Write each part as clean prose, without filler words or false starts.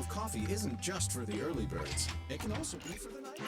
of coffee isn't just for the early birds. It can also be for the night.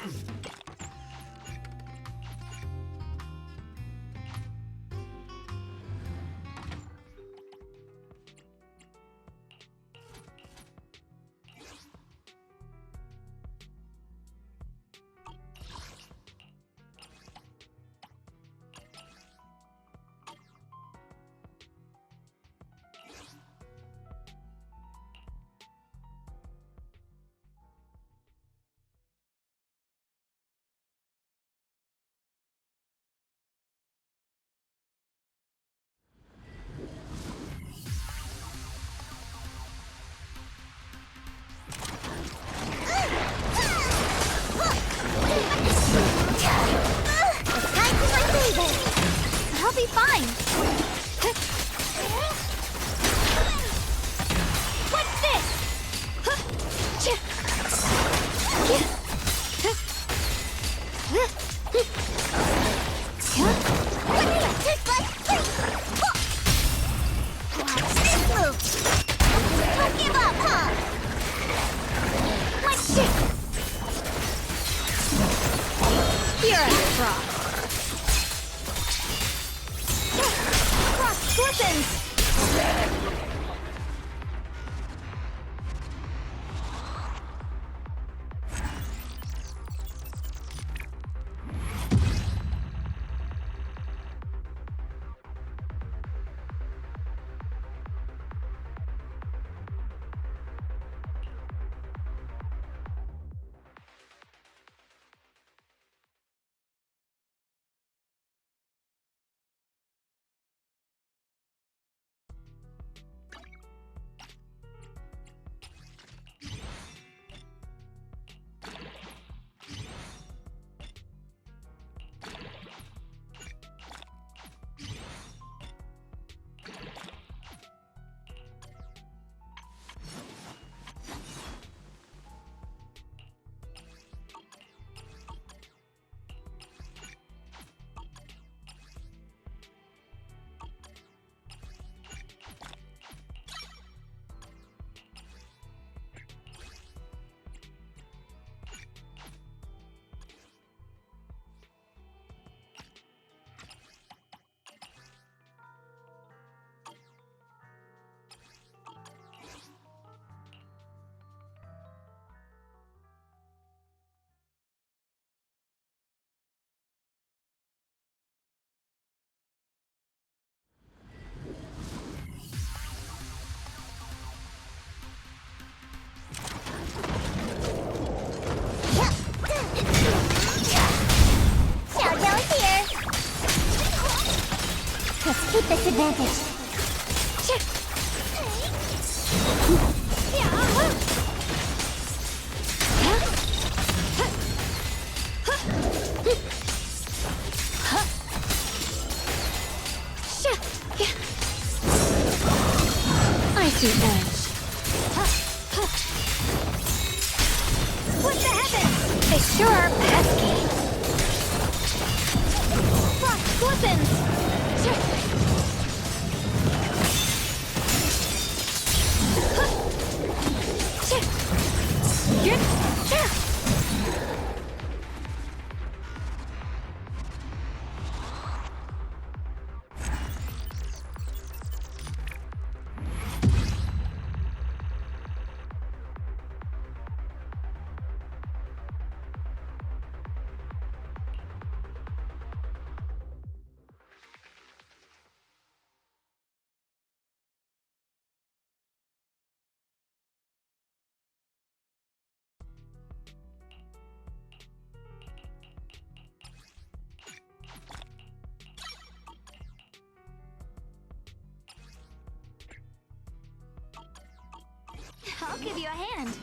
I'll be fine. What's this? Watch this move. Don't give up, huh? Let's shake. You're a fraud. Lessons! Let's keep this advantage. I see edge. What the heavens? They sure are pesky. Frost glistens. I'll give you a hand.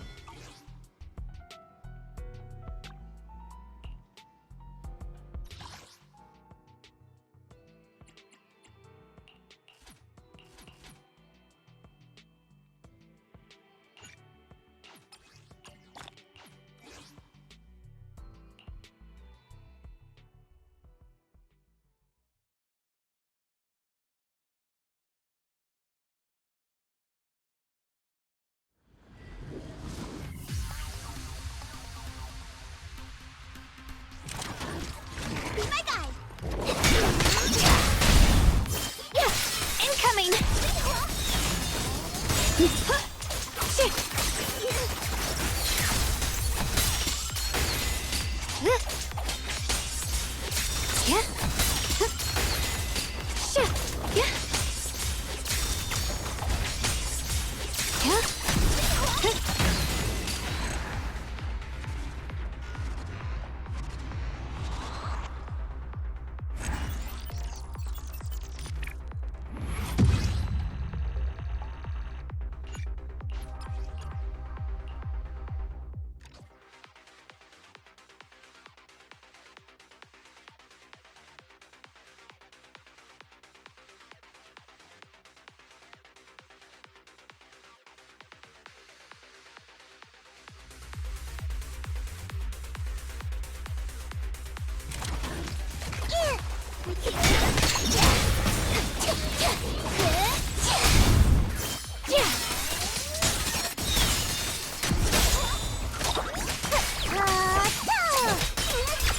Yeah. Shit. Yeah. Yeah.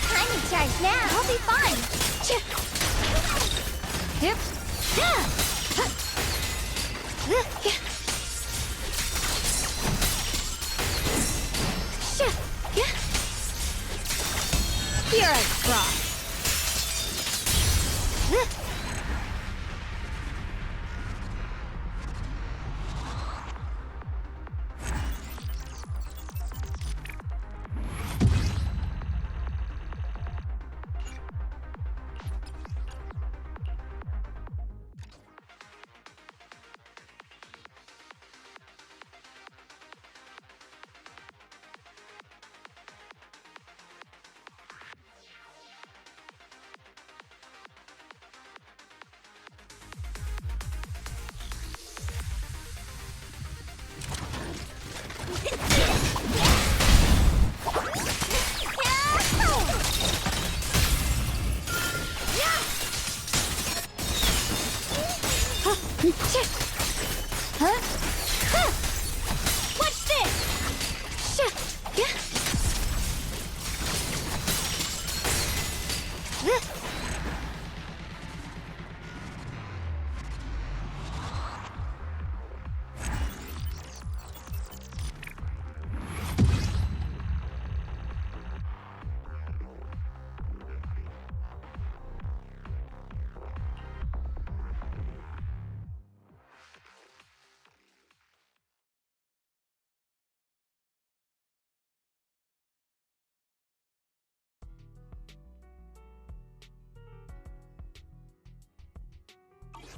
Timing charge now. I'll be fine. Yep. Yeah. You're a fraud. Huh? Huh? What's this? Yeah.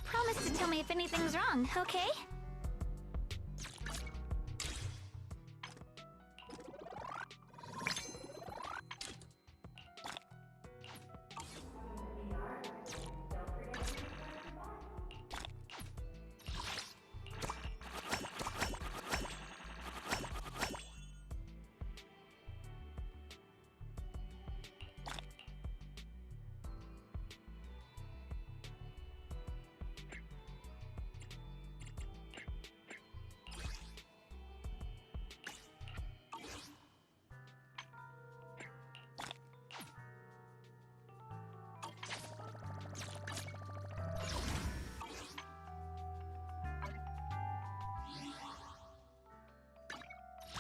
Promise to tell me if anything's wrong, okay?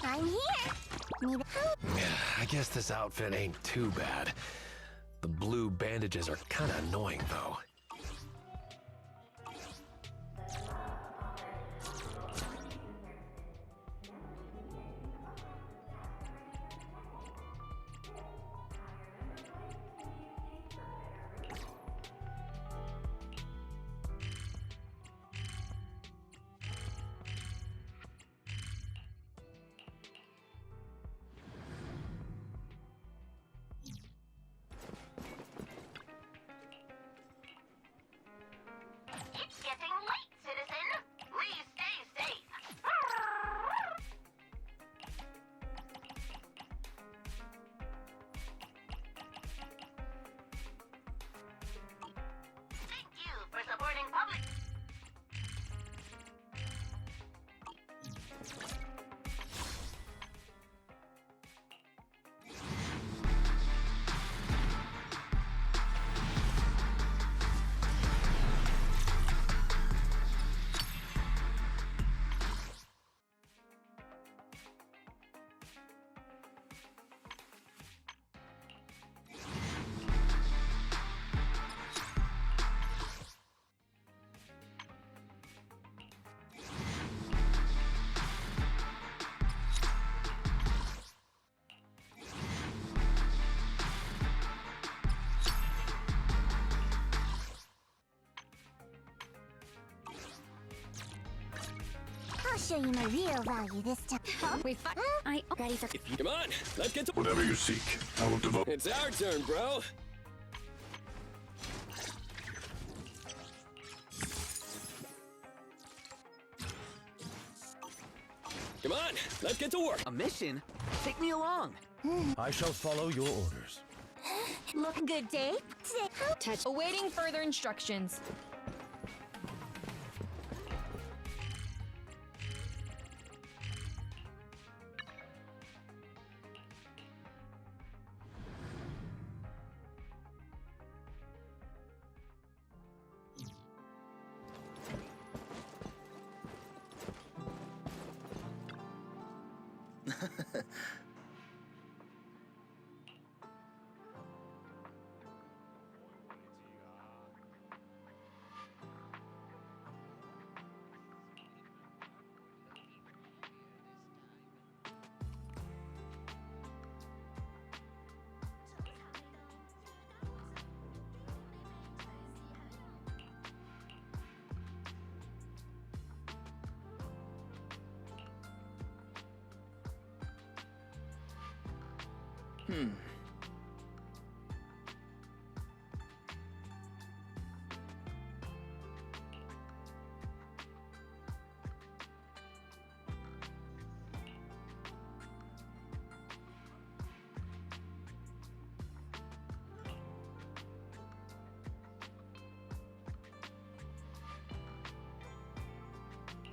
I'm here. Need help? I guess this outfit ain't too bad. The blue bandages are kinda annoying, though. show you my real value this time. I ready for. Come on, let's get to. Whatever you seek, I will devote. It's our turn, bro. Come on, let's get to work. A mission? Take me along. I shall follow your orders. Look good day. Touch. Awaiting further instructions.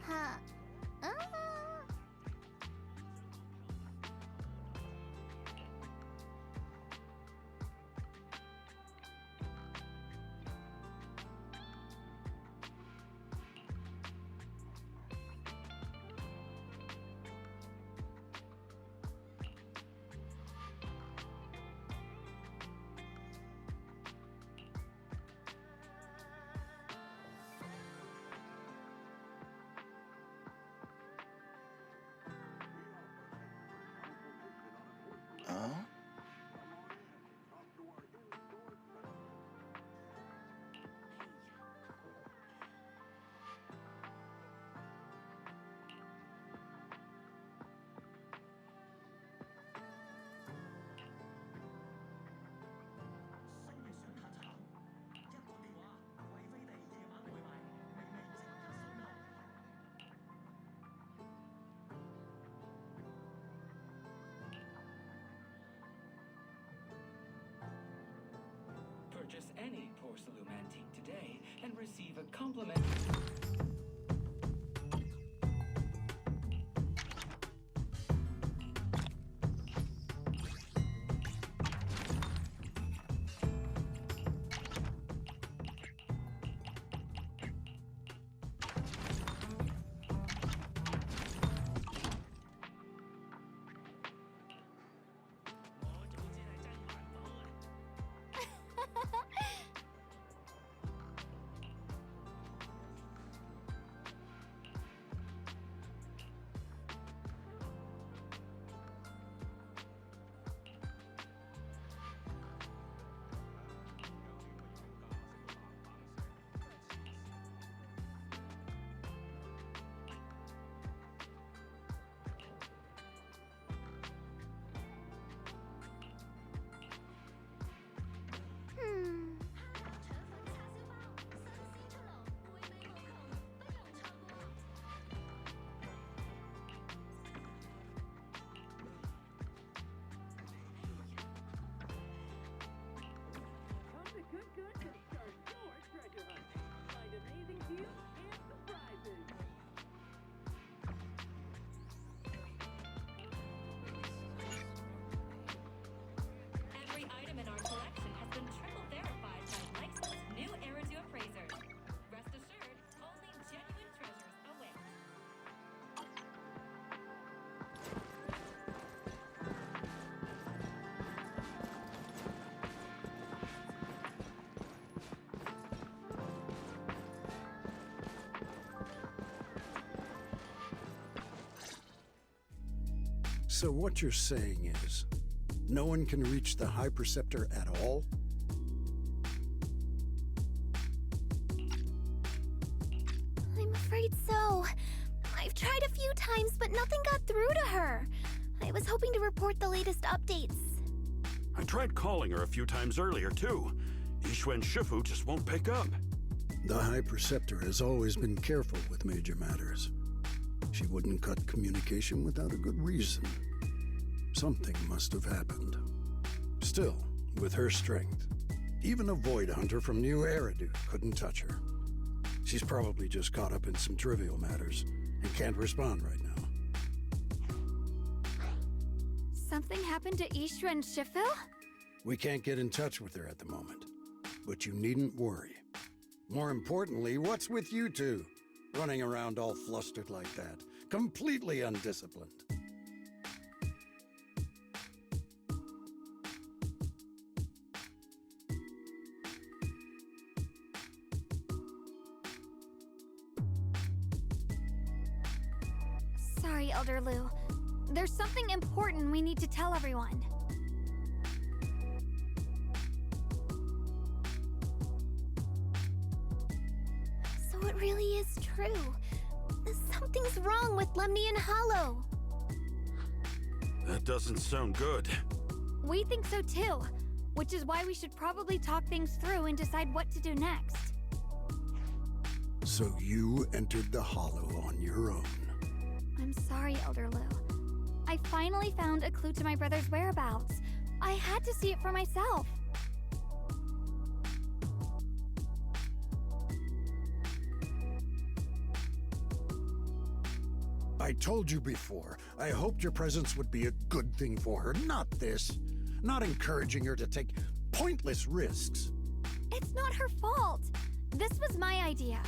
Huh. Oh? Purchase any porcelain antique today and receive a complimentary. Every item in our collection has been triple verified by Lexus new Eridu appraisers. Rest assured, only genuine treasures await. So what you're saying is, no one can reach the High Preceptor at all? I'm afraid so. I've tried a few times, but nothing got through to her. I was hoping to report the latest updates. I tried calling her a few times earlier, too. Yixuan Shifu just won't pick up. The High Preceptor has always been careful with major matters. She wouldn't cut communication without a good reason. Something must have happened. Still, with her strength, even a Void Hunter from New Eridu couldn't touch her. She's probably just caught up in some trivial matters and can't respond right now. Something happened to Yixuan Shifu? We can't get in touch with her at the moment, but you needn't worry. More importantly, what's with you two? Running around all flustered like that, completely undisciplined. Sorry, Elder Lu. There's something important we need to tell everyone. So it really is true. Something's wrong with Lemnian Hollow. That doesn't sound good. We think so too, which is why we should probably talk things through and decide what to do next. So you entered the Hollow on your own. I'm sorry, Elder Lu. I finally found a clue to my brother's whereabouts. I had to see it for myself. I told you before, I hoped your presence would be a good thing for her, not this. Not encouraging her to take pointless risks. It's not her fault. This was my idea.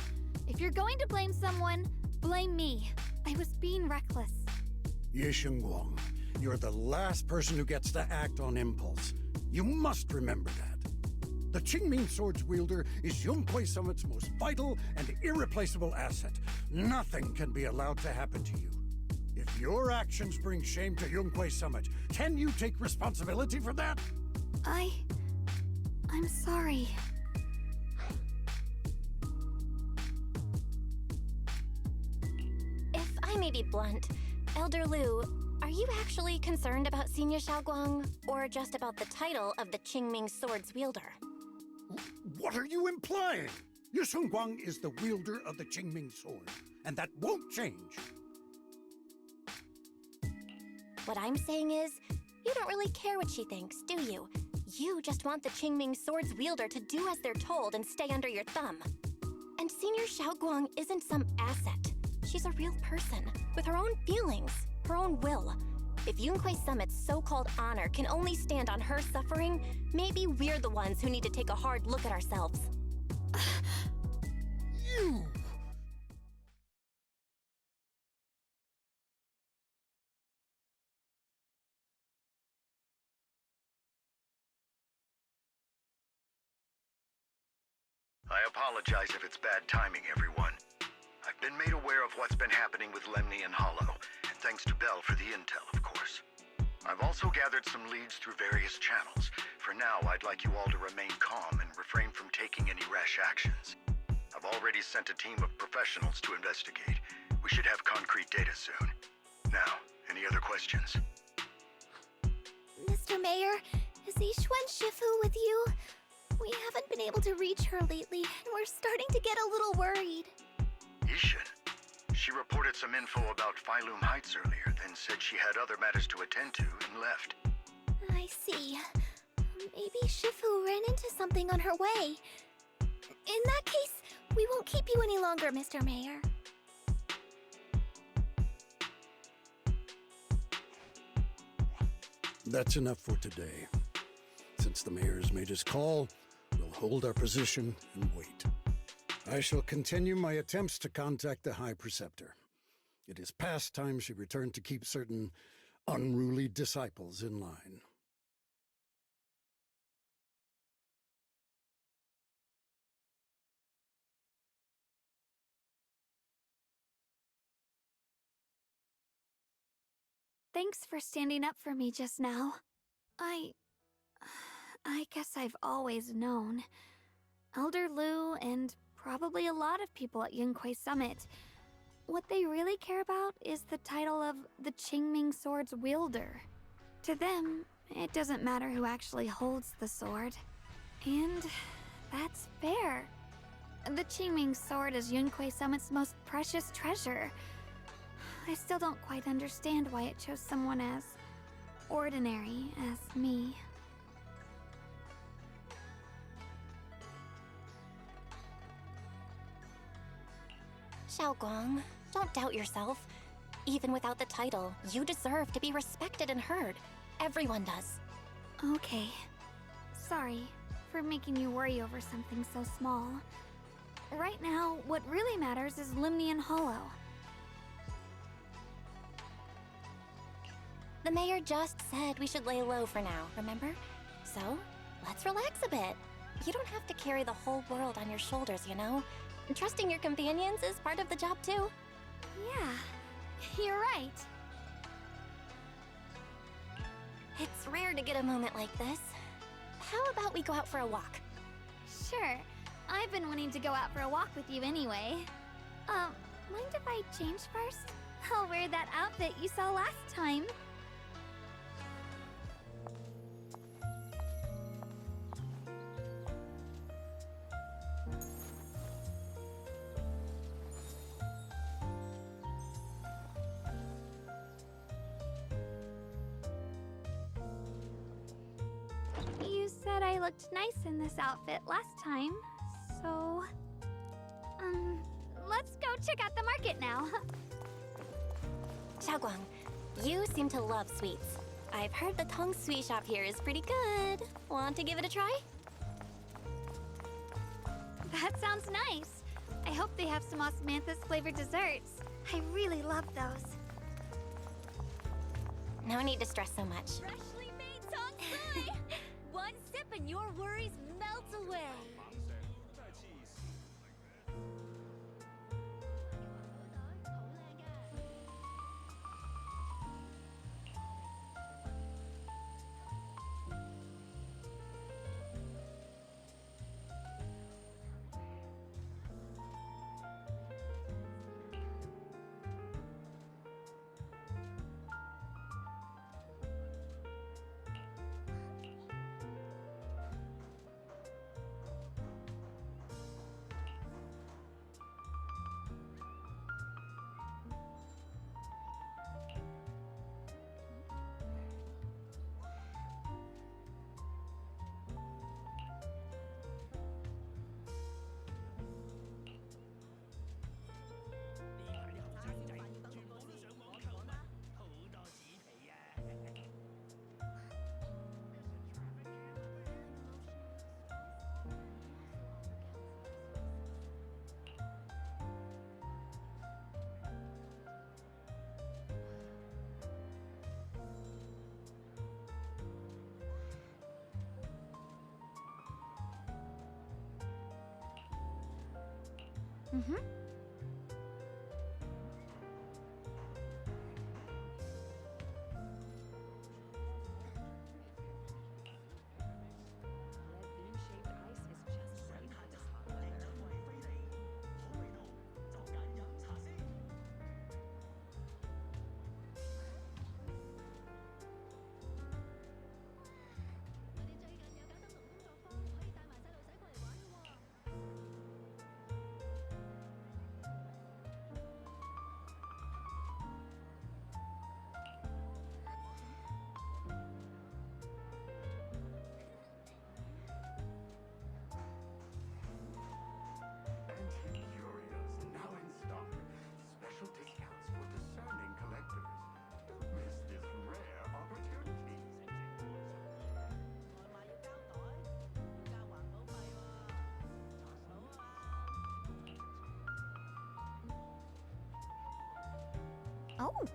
If you're going to blame someone, blame me. I was being reckless. Ye Shengguang, you're the last person who gets to act on impulse. You must remember that. The Qingming Sword's wielder is Yunhui Summit's most vital and irreplaceable asset. Nothing can be allowed to happen to you. If your actions bring shame to Yunhui Summit, can you take responsibility for that? I'm sorry. If I may be blunt, Elder Lu, are you actually concerned about Senior Xiaoguang, or just about the title of the Qingming Sword's wielder? What are you implying? Ye Shengguang is the wielder of the Qingming Sword, and that won't change. What I'm saying is, you don't really care what she thinks, do you? You just want the Qingming Sword's wielder to do as they're told and stay under your thumb. And Senior Xiaoguang isn't some asset. She's a real person, with her own feelings, her own will. If Yunhui Summit's so-called honor can only stand on her suffering, maybe we're the ones who need to take a hard look at ourselves. You! I apologize if it's bad timing, everyone. I've been made aware of what's been happening with Lemnian Hollow, and thanks to Bell for the intel, of course. I've also gathered some leads through various channels. For now, I'd like you all to remain calm and refrain from taking any rash actions. I've already sent a team of professionals to investigate. We should have concrete data soon. Now, any other questions? Mr. Mayor, is Yixuan Shifu with you? We haven't been able to reach her lately, and we're starting to get a little worried. Yixuan? She reported some info about Phylum Heights earlier, then said she had other matters to attend to and left. I see. Maybe Shifu ran into something on her way. In that case, we won't keep you any longer, Mr. Mayor. That's enough for today. Since the mayor's made his call, we'll hold our position and wait. I shall continue my attempts to contact the High Preceptor. It is past time she returned to keep certain unruly disciples in line. Thanks for standing up for me just now. I guess I've always known. Elder Lu and probably a lot of people at Yunhui Summit. what they really care about is the title of the Qingming Sword's wielder. To them, it doesn't matter who actually holds the sword. And that's fair. The Qingming Sword is Yunque Summit's most precious treasure. I still don't quite understand why it chose someone as ordinary as me. Xiaoguang, don't doubt yourself. Even without the title, you deserve to be respected and heard. Everyone does. Okay. Sorry for making you worry over something so small. Right now, what really matters is Limnian Hollow. The mayor just said we should lay low for now, remember? So, let's relax a bit. You don't have to carry the whole world on your shoulders, you know? Trusting your companions is part of the job too. Yeah, you're right. It's rare to get a moment like this. How about we go out for a walk? Sure. I've been wanting to go out for a walk with you anyway. Mind if I change first? I'll wear that outfit you saw last time. You said I looked nice in this outfit last time, so... let's go check out the market now. Xiaoguang, you seem to love sweets. I've heard the Tong Sui shop here is pretty good. Want to give it a try? That sounds nice. I hope they have some osmanthus flavored desserts. I really love those. No need to stress so much. Freshly made Tong Sui! One sip and your worries melt away. Mm-hmm. Now in stock. Special discounts for discerning collectors. Don't miss this rare opportunity. Oh.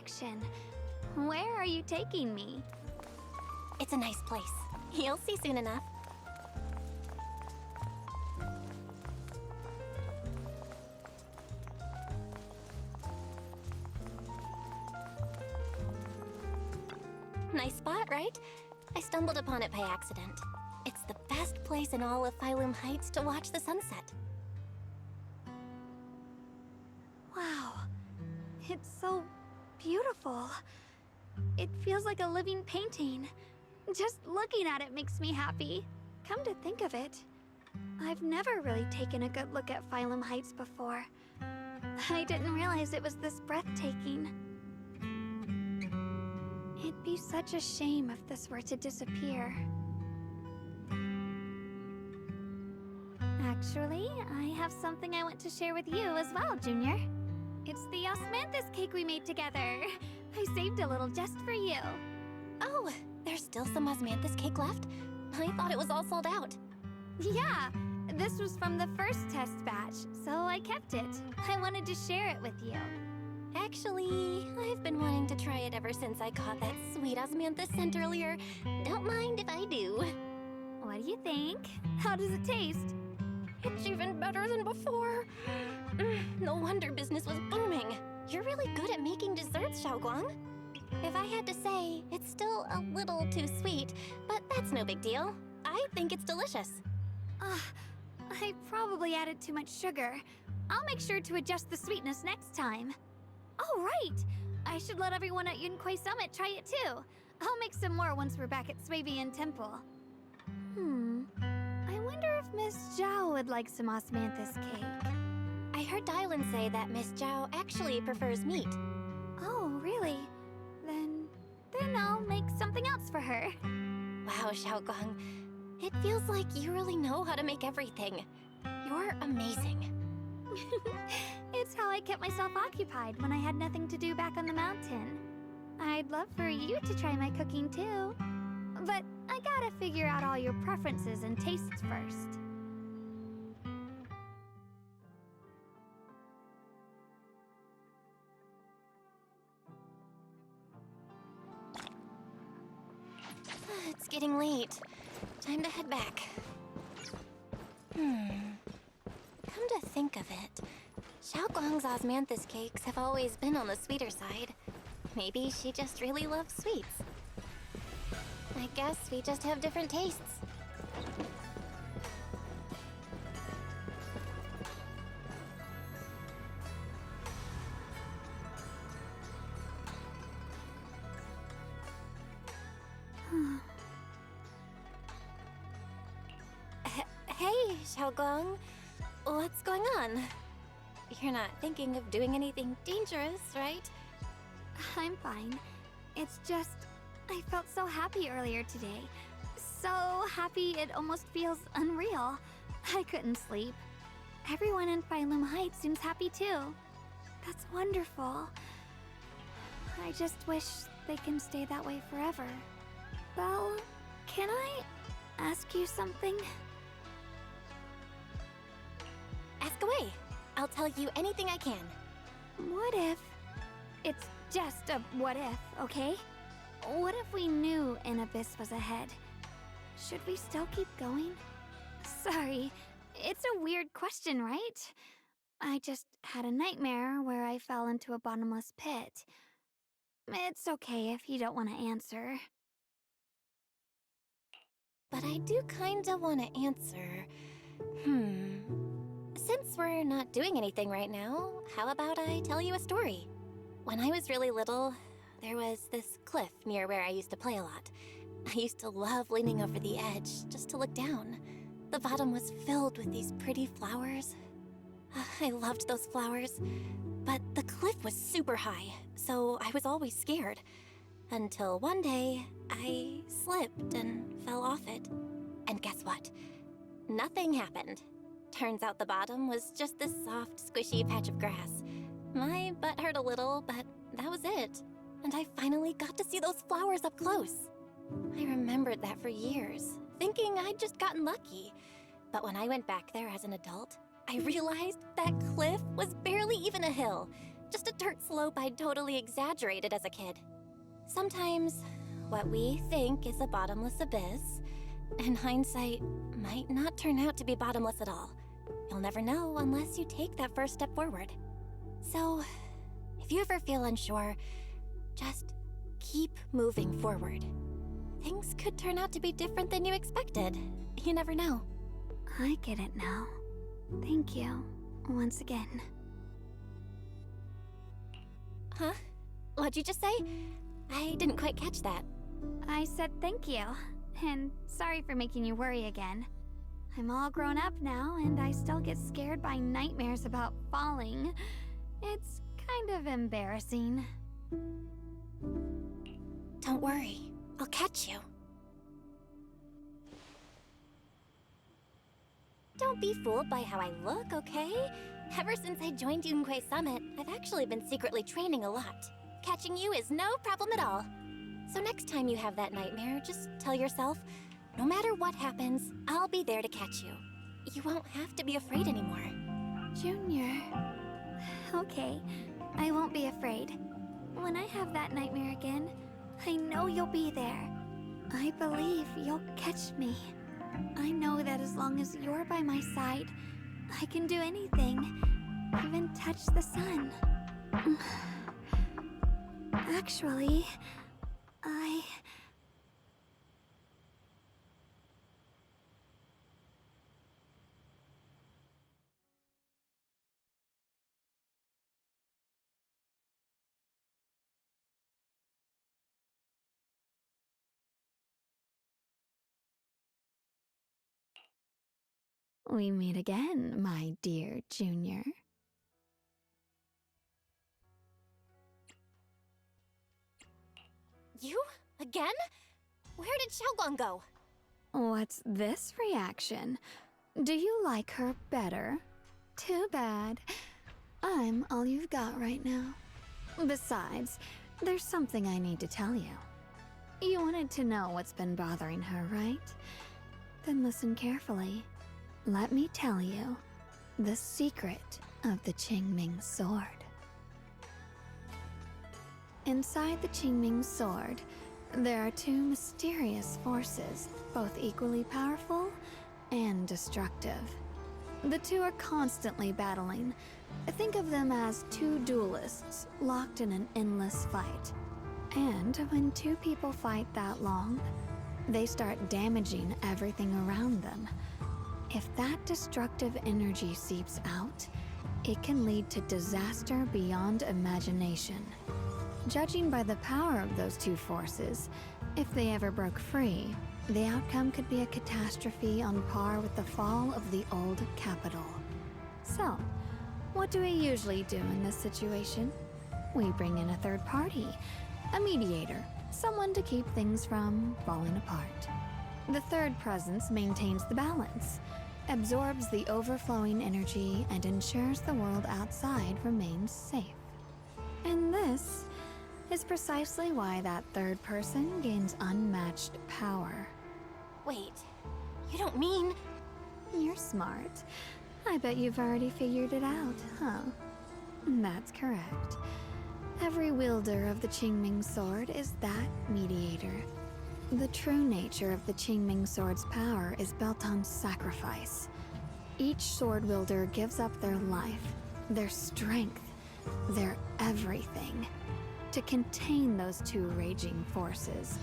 direction. Where are you taking me? It's a nice place. You'll see soon enough. Nice spot, right? I stumbled upon it by accident. It's the best place in all of Phylum Heights to watch the sunset. Wow. It's so beautiful. It feels like a living painting. Just looking at it makes me happy. Come to think of it, I've never really taken a good look at Phylum Heights before. I didn't realize it was this breathtaking. It'd be such a shame if this were to disappear. Actually, I have something I want to share with you as well, Junior. It's the osmanthus cake we made together. I saved a little just for you. Oh, there's still some osmanthus cake left? I thought it was all sold out. Yeah, this was from the first test batch, so I kept it. I wanted to share it with you. Actually, I've been wanting to try it ever since I caught that sweet osmanthus scent earlier. Don't mind if I do. What do you think? How does it taste? It's even better than before. No wonder business was booming. You're really good at making desserts, Xiaoguang. If I had to say, it's still a little too sweet, but that's no big deal. I think it's delicious. I probably added too much sugar. I'll make sure to adjust the sweetness next time. Oh, right! I should let everyone at Yunquei Summit try it too. I'll make some more once we're back at Swavian Temple. I wonder if Miss Zhao would like some osmanthus cake. I heard Dylan say that Miss Zhao actually prefers meat. Oh, really? Then I'll make something else for her. Wow, Xiaoguang. It feels like you really know how to make everything. You're amazing. It's how I kept myself occupied when I had nothing to do back on the mountain. I'd love for you to try my cooking too. But I gotta figure out all your preferences and tastes first. It's getting late. Time to head back. Come to think of it, Xiaoguang's osmanthus cakes have always been on the sweeter side. Maybe she just really loves sweets. I guess we just have different tastes. Hey, Xiaoguang. What's going on? You're not thinking of doing anything dangerous, right? I'm fine. It's just, I felt so happy earlier today. So happy it almost feels unreal. I couldn't sleep. Everyone in Phylum Heights seems happy too. That's wonderful. I just wish they can stay that way forever. Well, can I ask you something? Ask away. I'll tell you anything I can. What if... It's just a what if, okay? What if we knew an abyss was ahead? Should we still keep going? Sorry, it's a weird question, right? I just had a nightmare where I fell into a bottomless pit. It's okay if you don't want to answer. But I do kinda want to answer. Since we're not doing anything right now, how about I tell you a story? When I was really little, there was this cliff near where I used to play a lot. I used to love leaning over the edge just to look down. The bottom was filled with these pretty flowers. I loved those flowers, but the cliff was super high, so I was always scared. Until one day, I slipped and fell off it. And guess what? Nothing happened. Turns out the bottom was just this soft, squishy patch of grass. My butt hurt a little, but that was it. And I finally got to see those flowers up close. I remembered that for years, thinking I'd just gotten lucky. But when I went back there as an adult, I realized that cliff was barely even a hill. Just a dirt slope I'd totally exaggerated as a kid. Sometimes, what we think is a bottomless abyss, in hindsight, might not turn out to be bottomless at all. You'll never know unless you take that first step forward. So, if you ever feel unsure, just keep moving forward. Things could turn out to be different than you expected. You never know. I get it now. Thank you, once again. Huh? What'd you just say? I didn't quite catch that. I said thank you, and sorry for making you worry again. I'm all grown up now, and I still get scared by nightmares about falling. It's kind of embarrassing. Don't worry, I'll catch you. Don't be fooled by how I look, okay? Ever since I joined Yunquei Summit, I've actually been secretly training a lot. Catching you is no problem at all. So next time you have that nightmare, just tell yourself, no matter what happens, I'll be there to catch you. You won't have to be afraid anymore. Junior. Okay, I won't be afraid. When I have that nightmare again, I know you'll be there. I believe you'll catch me. I know that as long as you're by my side, I can do anything, even touch the sun. Actually, We meet again, my dear Junior. You? Again? Where did Xiaoguang go? What's this reaction? Do you like her better? Too bad. I'm all you've got right now. Besides, there's something I need to tell you. You wanted to know what's been bothering her, right? Then listen carefully. Let me tell you the secret of the Qingming Sword. Inside the Qingming Sword, there are two mysterious forces, both equally powerful and destructive. The two are constantly battling. Think of them as two duelists locked in an endless fight. And when two people fight that long, they start damaging everything around them. If that destructive energy seeps out, it can lead to disaster beyond imagination. Judging by the power of those two forces, if they ever broke free, the outcome could be a catastrophe on par with the fall of the old capital. So, what do we usually do in this situation? We bring in a third party, a mediator, someone to keep things from falling apart. The third presence maintains the balance, absorbs the overflowing energy, and ensures the world outside remains safe. And this is precisely why that third person gains unmatched power. Wait, you don't mean... You're smart. I bet you've already figured it out, huh? That's correct. Every wielder of the Qingming Sword is that mediator. The true nature of the Qingming Sword's power is built on sacrifice. Each sword wielder gives up their life, their strength, their everything, to contain those two raging forces,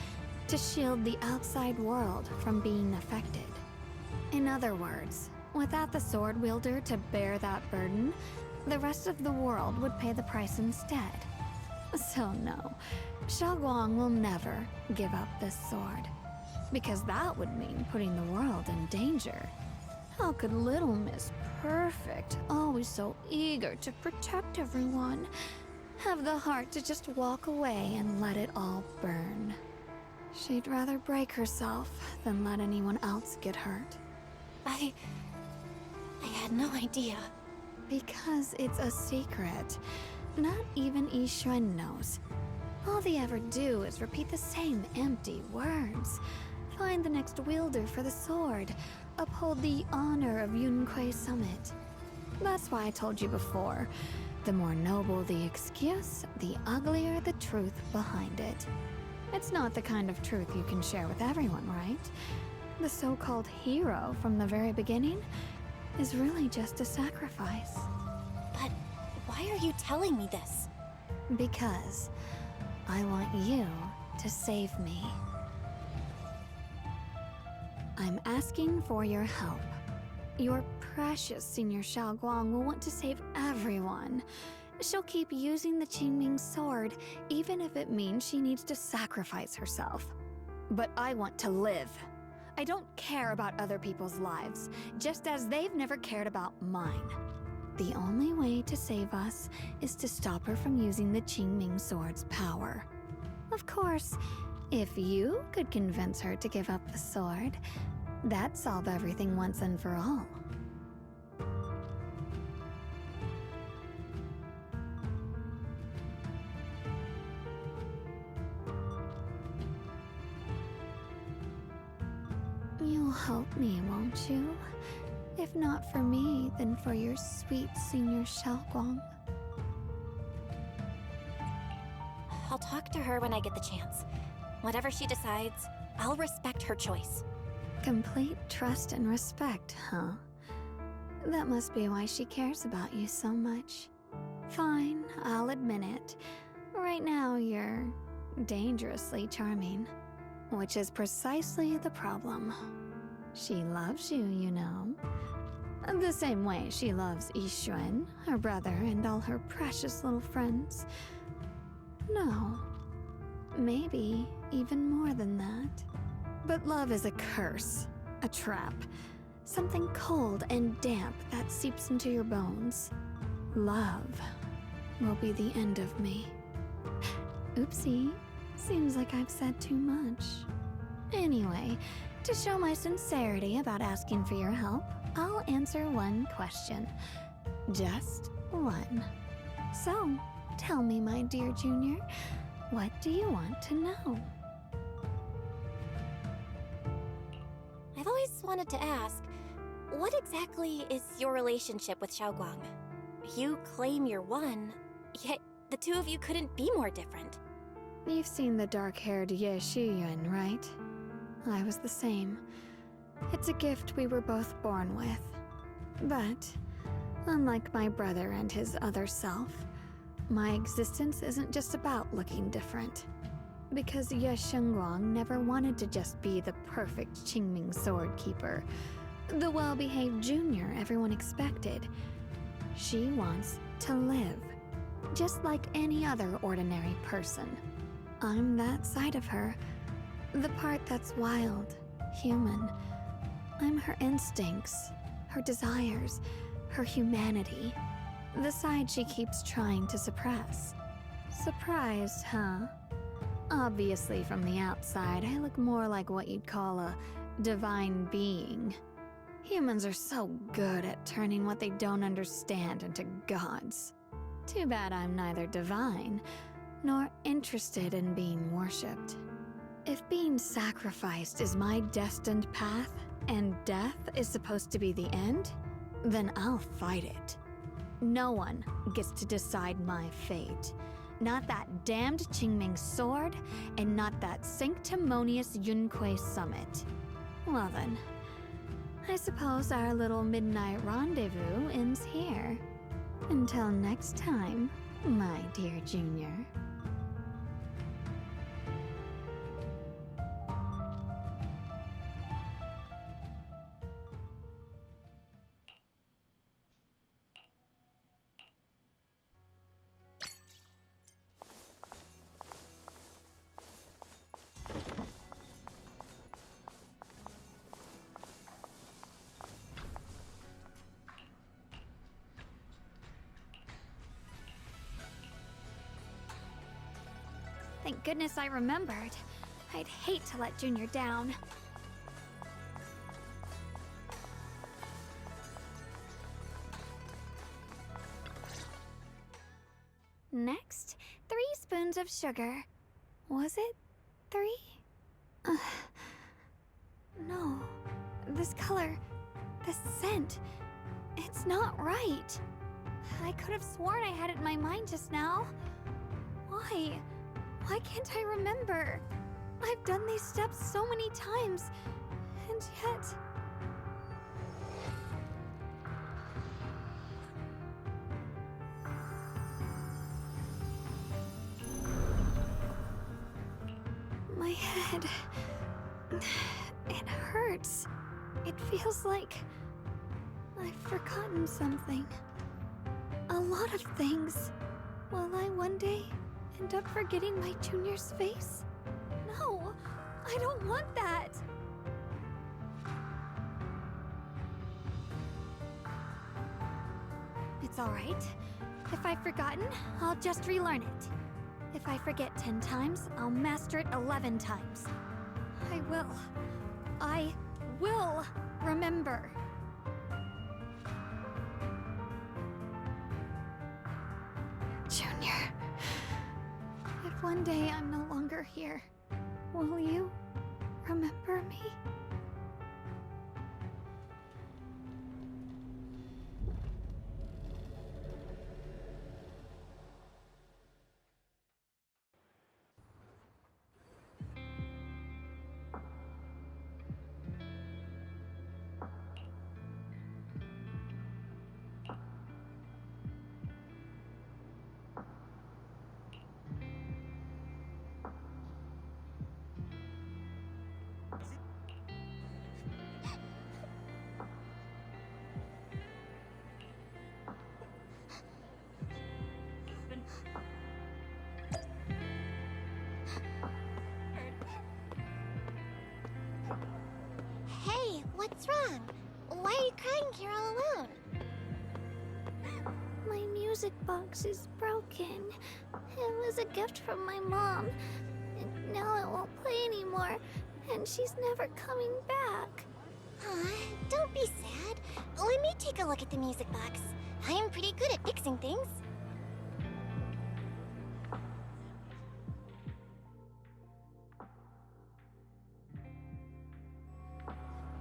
to shield the outside world from being affected. In other words, without the sword wielder to bear that burden, the rest of the world would pay the price instead. So no, Xiaoguang will never give up this sword, because that would mean putting the world in danger. How could little Miss Perfect, always so eager to protect everyone, have the heart to just walk away and let it all burn? She'd rather break herself than let anyone else get hurt. I had no idea. Because it's a secret. Not even Yixuan knows. All they ever do is repeat the same empty words. Find the next wielder for the sword. Uphold the honor of Yunquei Summit. That's why I told you before. The more noble the excuse, the uglier the truth behind it. It's not the kind of truth you can share with everyone, right? The so-called hero from the very beginning is really just a sacrifice. But why are you telling me this? Because I want you to save me. I'm asking for your help. Your precious Senior Xiaoguang will want to save everyone. She'll keep using the Qingming sword, even if it means she needs to sacrifice herself. But I want to live. I don't care about other people's lives, just as they've never cared about mine. The only way to save us is to stop her from using the Qingming sword's power. Of course, if you could convince her to give up the sword, that'd solve everything once and for all. You'll help me, won't you? If not for me, then for your sweet Senior Xiaoguang. I'll talk to her when I get the chance. Whatever she decides, I'll respect her choice. Complete trust and respect, huh? That must be why she cares about you so much. Fine, I'll admit it. Right now, you're dangerously charming. Which is precisely the problem. She loves you, you know. The same way she loves Yixuan, her brother, and all her precious little friends. No, maybe even more than that. But love is a curse, a trap, something cold and damp that seeps into your bones. Love will be the end of me. Oopsie, seems like I've said too much. Anyway, to show my sincerity about asking for your help, I'll answer one question. Just one. So, tell me, my dear Junior, what do you want to know? I've always wanted to ask, what exactly is your relationship with Xiaoguang? You claim you're one, yet the two of you couldn't be more different. You've seen the dark-haired Ye Shiyuan, right? I was the same. It's a gift we were both born with. But, unlike my brother and his other self, my existence isn't just about looking different. Because Ye Shengguang never wanted to just be the perfect Qingming sword keeper, the well-behaved junior everyone expected. She wants to live, just like any other ordinary person. I'm that side of her, the part that's wild, human. I'm her instincts, her desires, her humanity, the side she keeps trying to suppress. Surprised, huh? Obviously, from the outside, I look more like what you'd call a divine being. Humans are so good at turning what they don't understand into gods. Too bad I'm neither divine nor interested in being worshipped. If being sacrificed is my destined path, and death is supposed to be the end, then I'll fight it. No one gets to decide my fate. Not that damned Qingming sword, and not that sanctimonious Yunque summit. Well then, I suppose our little midnight rendezvous ends here. Until next time, my dear Junior. Thank goodness I remembered. I'd hate to let Junior down. Next, 3 spoons of sugar. Was it 3? No. This color, this scent, it's not right. I could have sworn I had it in my mind just now. Why? Why can't I remember? I've done these steps so many times, and yet... My head... it hurts. It feels like... I've forgotten something. A lot of things. Will I one day end up forgetting my junior's face? No, I don't want that. It's all right. If I've forgotten, I'll just relearn it. If I forget 10 times, I'll master it 11 times. I will remember. Junior, if one day I'm no longer here, will you remember me? Hey, what's wrong? Why are you crying here all alone? My music box is broken. It was a gift from my mom. And now it won't play anymore. And she's never coming back. Don't be sad. Let me take a look at the music box. I am pretty good at fixing things.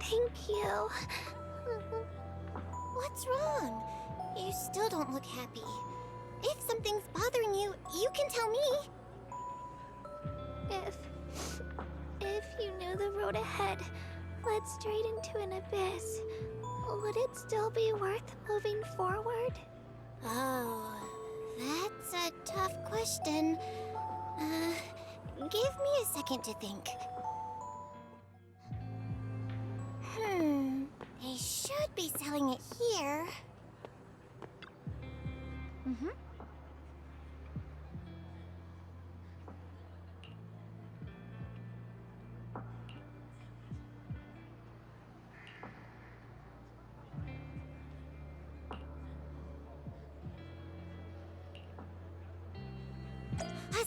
Thank you. What's wrong? You still don't look happy. If something's bothering you, you can tell me. If you knew the road ahead led straight into an abyss, would it still be worth moving forward? Oh, that's a tough question. Give me a second to think. They should be selling it here.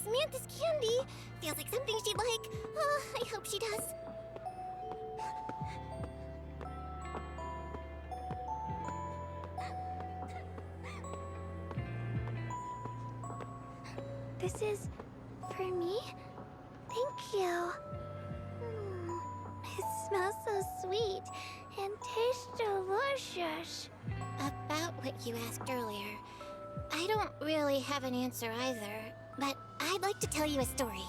Samantha's candy! Feels like something she'd like. I hope she does. This is for me? Thank you. It smells so sweet and tastes delicious. About what you asked earlier, I don't really have an answer either, but I'd like to tell you a story.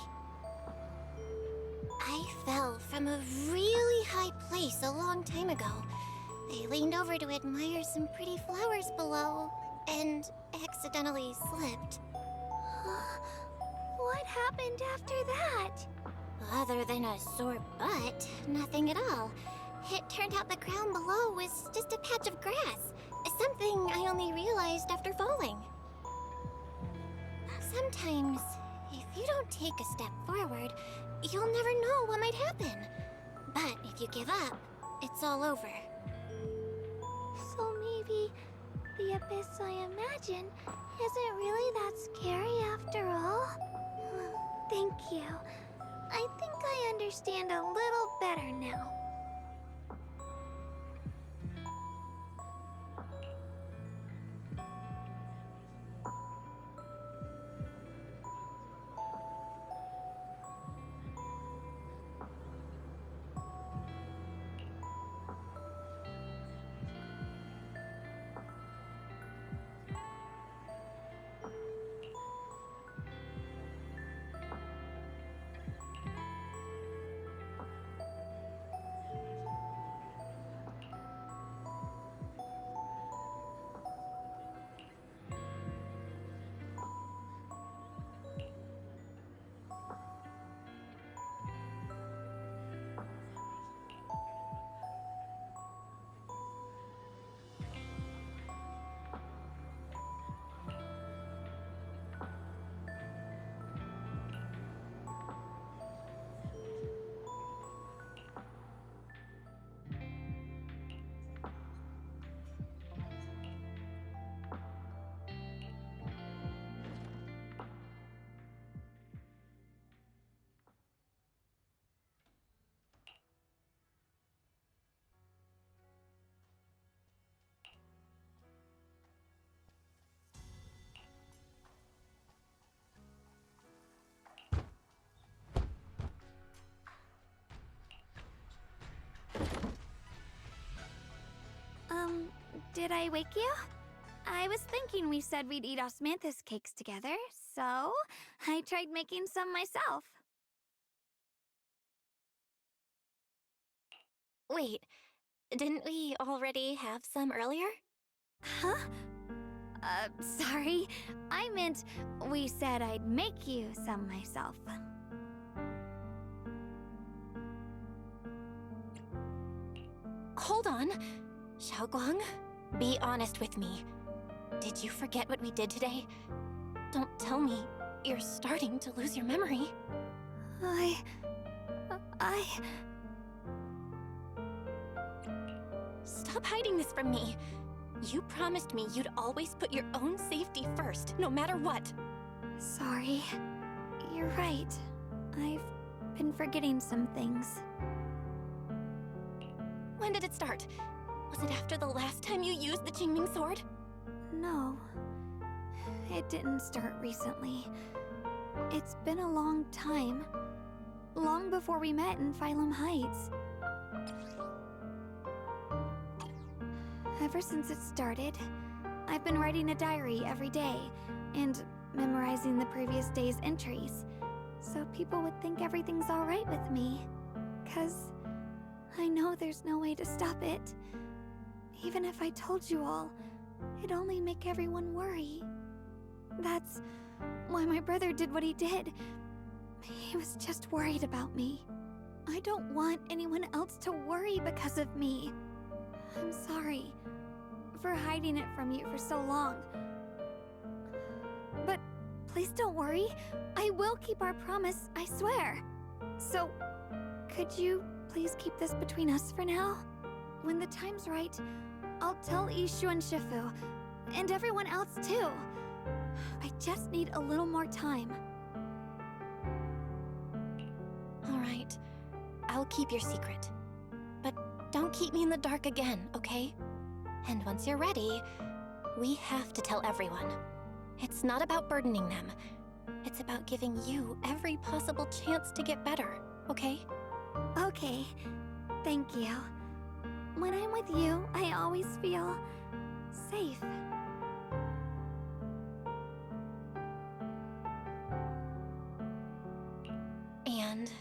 I fell from a really high place a long time ago. I leaned over to admire some pretty flowers below, and accidentally slipped. What happened after that? Other than a sore butt, nothing at all. It turned out the ground below was just a patch of grass, something I only realized after falling. Sometimes, if you don't take a step forward, you'll never know what might happen. But if you give up, it's all over. So maybe the abyss I imagine isn't really that scary after all? Thank you. I think I understand a little better now. Did I wake you? I was thinking we said we'd eat osmanthus cakes together, so I tried making some myself. Wait, didn't we already have some earlier? Huh? Sorry. I meant we said I'd make you some myself. Hold on. Xiaoguang, be honest with me. Did you forget what we did today? Don't tell me you're starting to lose your memory. Stop hiding this from me. You promised me you'd always put your own safety first, no matter what. Sorry. You're right. I've been forgetting some things. When did it start? Was it after the last time you used the Qingming sword? No. It didn't start recently. It's been a long time. Long before we met in Phylum Heights. Ever since it started, I've been writing a diary every day and memorizing the previous day's entries, so people would think everything's alright with me. 'Cause I know there's no way to stop it. Even if I told you all, it'd only make everyone worry. That's why my brother did what he did. He was just worried about me. I don't want anyone else to worry because of me. I'm sorry for hiding it from you for so long. But please don't worry. I will keep our promise, I swear. So, could you please keep this between us for now? When the time's right, I'll tell Ishu and Shifu, and everyone else too. I just need a little more time. Alright, I'll keep your secret. But don't keep me in the dark again, okay? And once you're ready, we have to tell everyone. It's not about burdening them. It's about giving you every possible chance to get better, okay? Okay, thank you. When I'm with you, I always feel safe. And,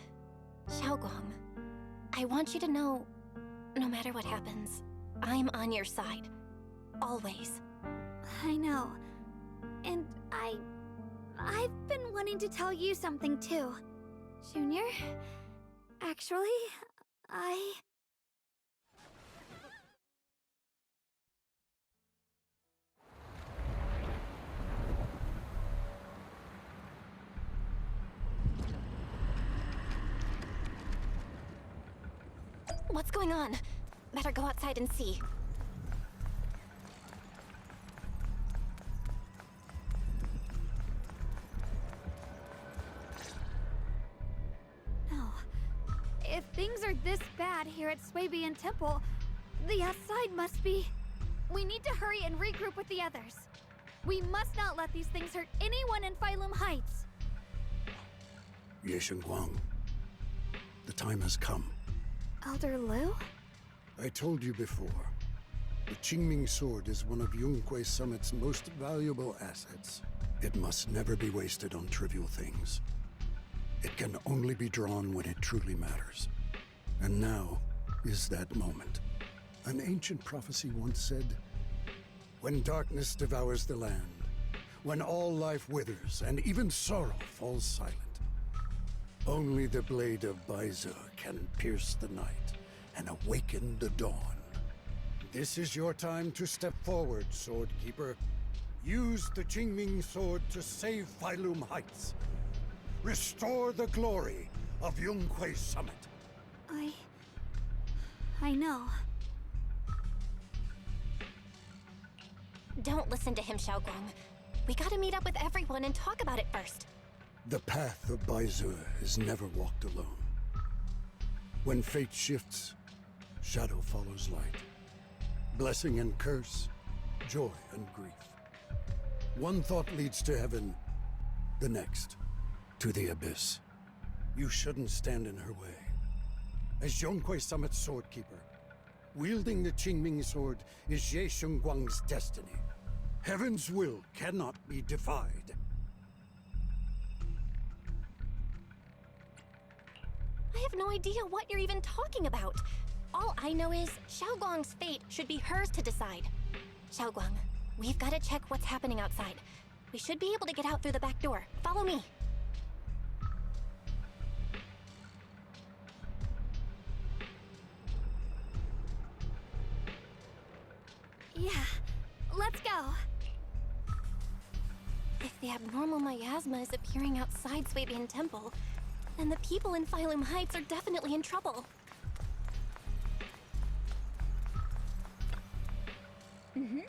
Xiaoguang, I want you to know, no matter what happens, I'm on your side. Always. I know. And I've been wanting to tell you something too. Junior, actually, What's going on? Better go outside and see. No. If things are this bad here at Swabian Temple, the outside must be... We need to hurry and regroup with the others. We must not let these things hurt anyone in Phylum Heights. Ye Shenguang, the time has come. Elder Lu? I told you before, the Qingming sword is one of Yunque Summit's most valuable assets. It must never be wasted on trivial things. It can only be drawn when it truly matters. And now is that moment. An ancient prophecy once said, when darkness devours the land, when all life withers and even sorrow falls silent, only the blade of Baize can pierce the night and awaken the dawn. This is your time to step forward, Sword Keeper. Use the Qingming sword to save Phylum Heights. Restore the glory of Yunque Summit. I know. Don't listen to him, Xiaoguang. We gotta meet up with everyone and talk about it first. The path of Baize is never walked alone. When fate shifts, shadow follows light. Blessing and curse, joy and grief. One thought leads to heaven, the next, to the abyss. You shouldn't stand in her way. As Yunque Summit's sword keeper, Wielding the Qingming sword is Ye Shengguang's destiny. Heaven's will cannot be defied. I have no idea what you're even talking about. All I know is Xiaoguang's fate should be hers to decide. Xiaoguang, we've got to check what's happening outside. We should be able to get out through the back door. Follow me. Yeah, let's go. If the abnormal miasma is appearing outside Swabian Temple, then the people in Phylum Heights are definitely in trouble. Mm-hmm.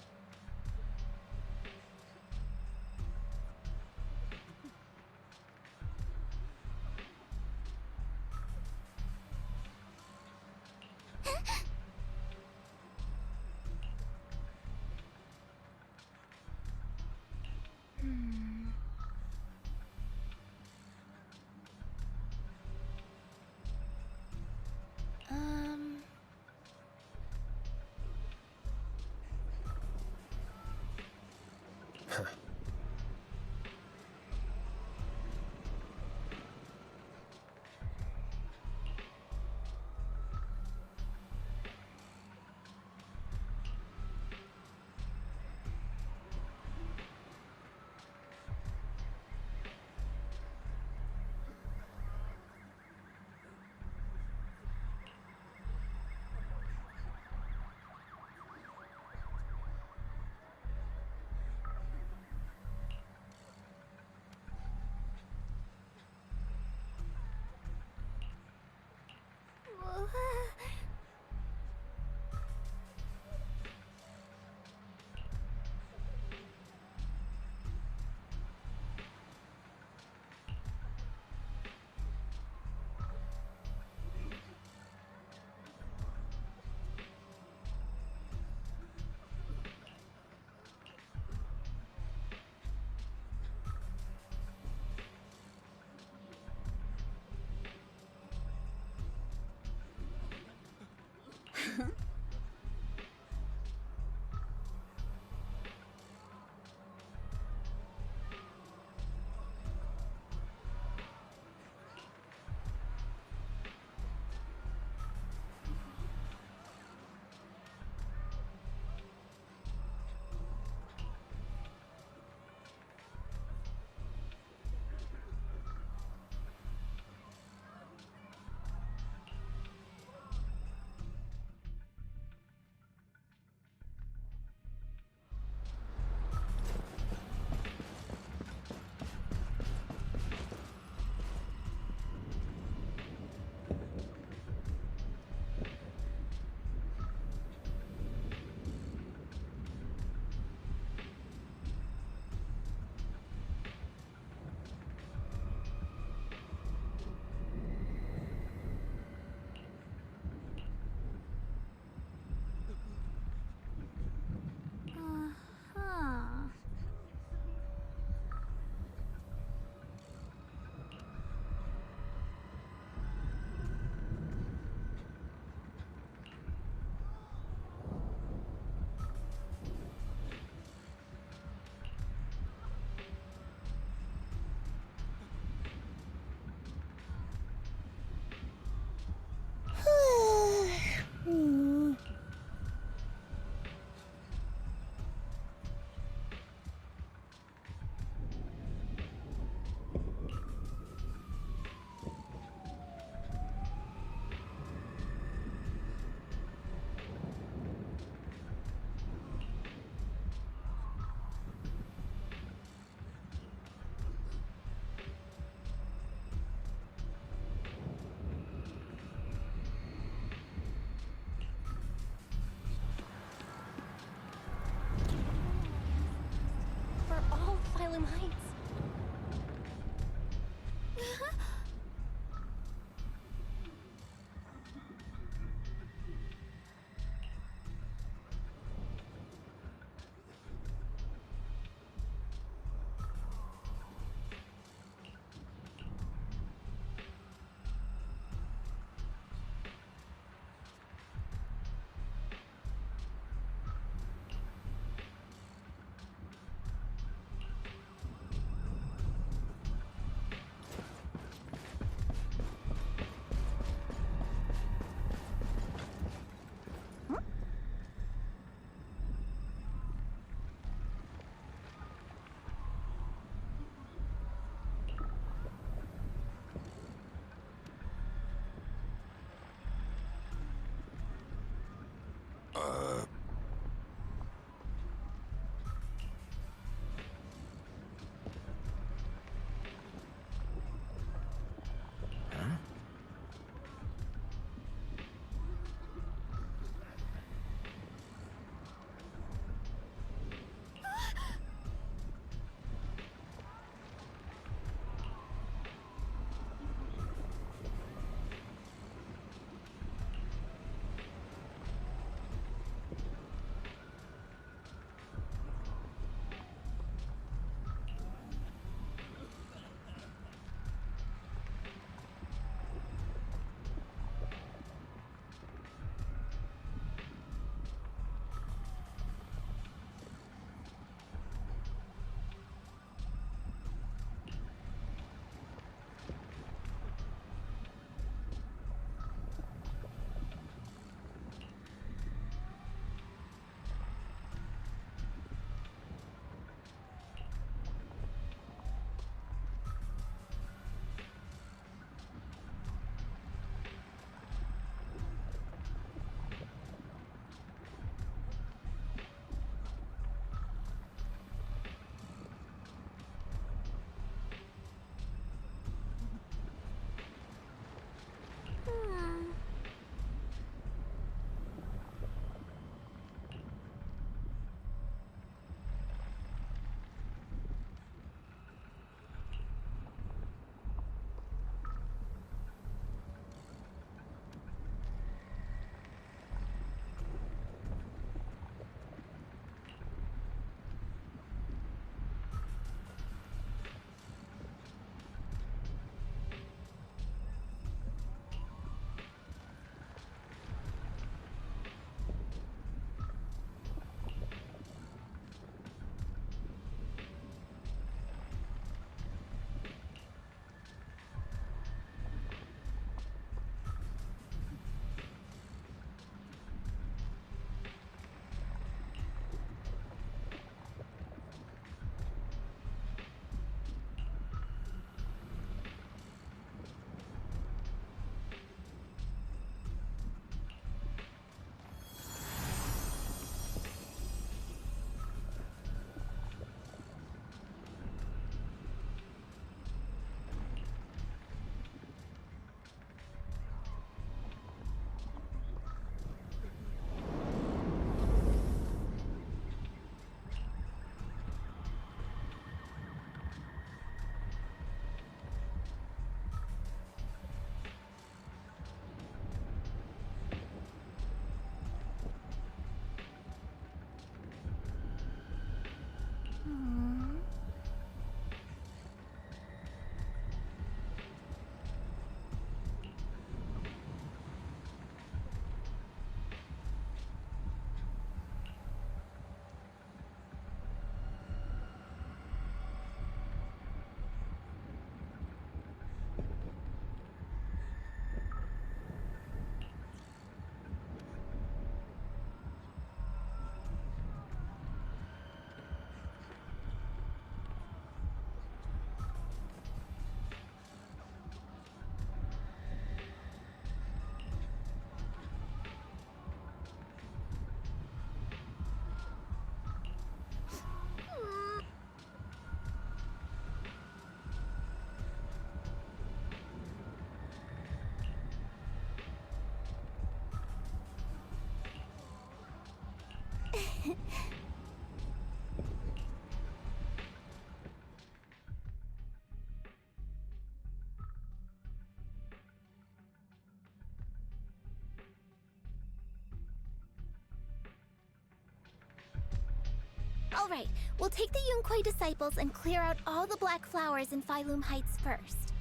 Alright, we'll take the Yunquei disciples and clear out all the black flowers in Phylum Heights first.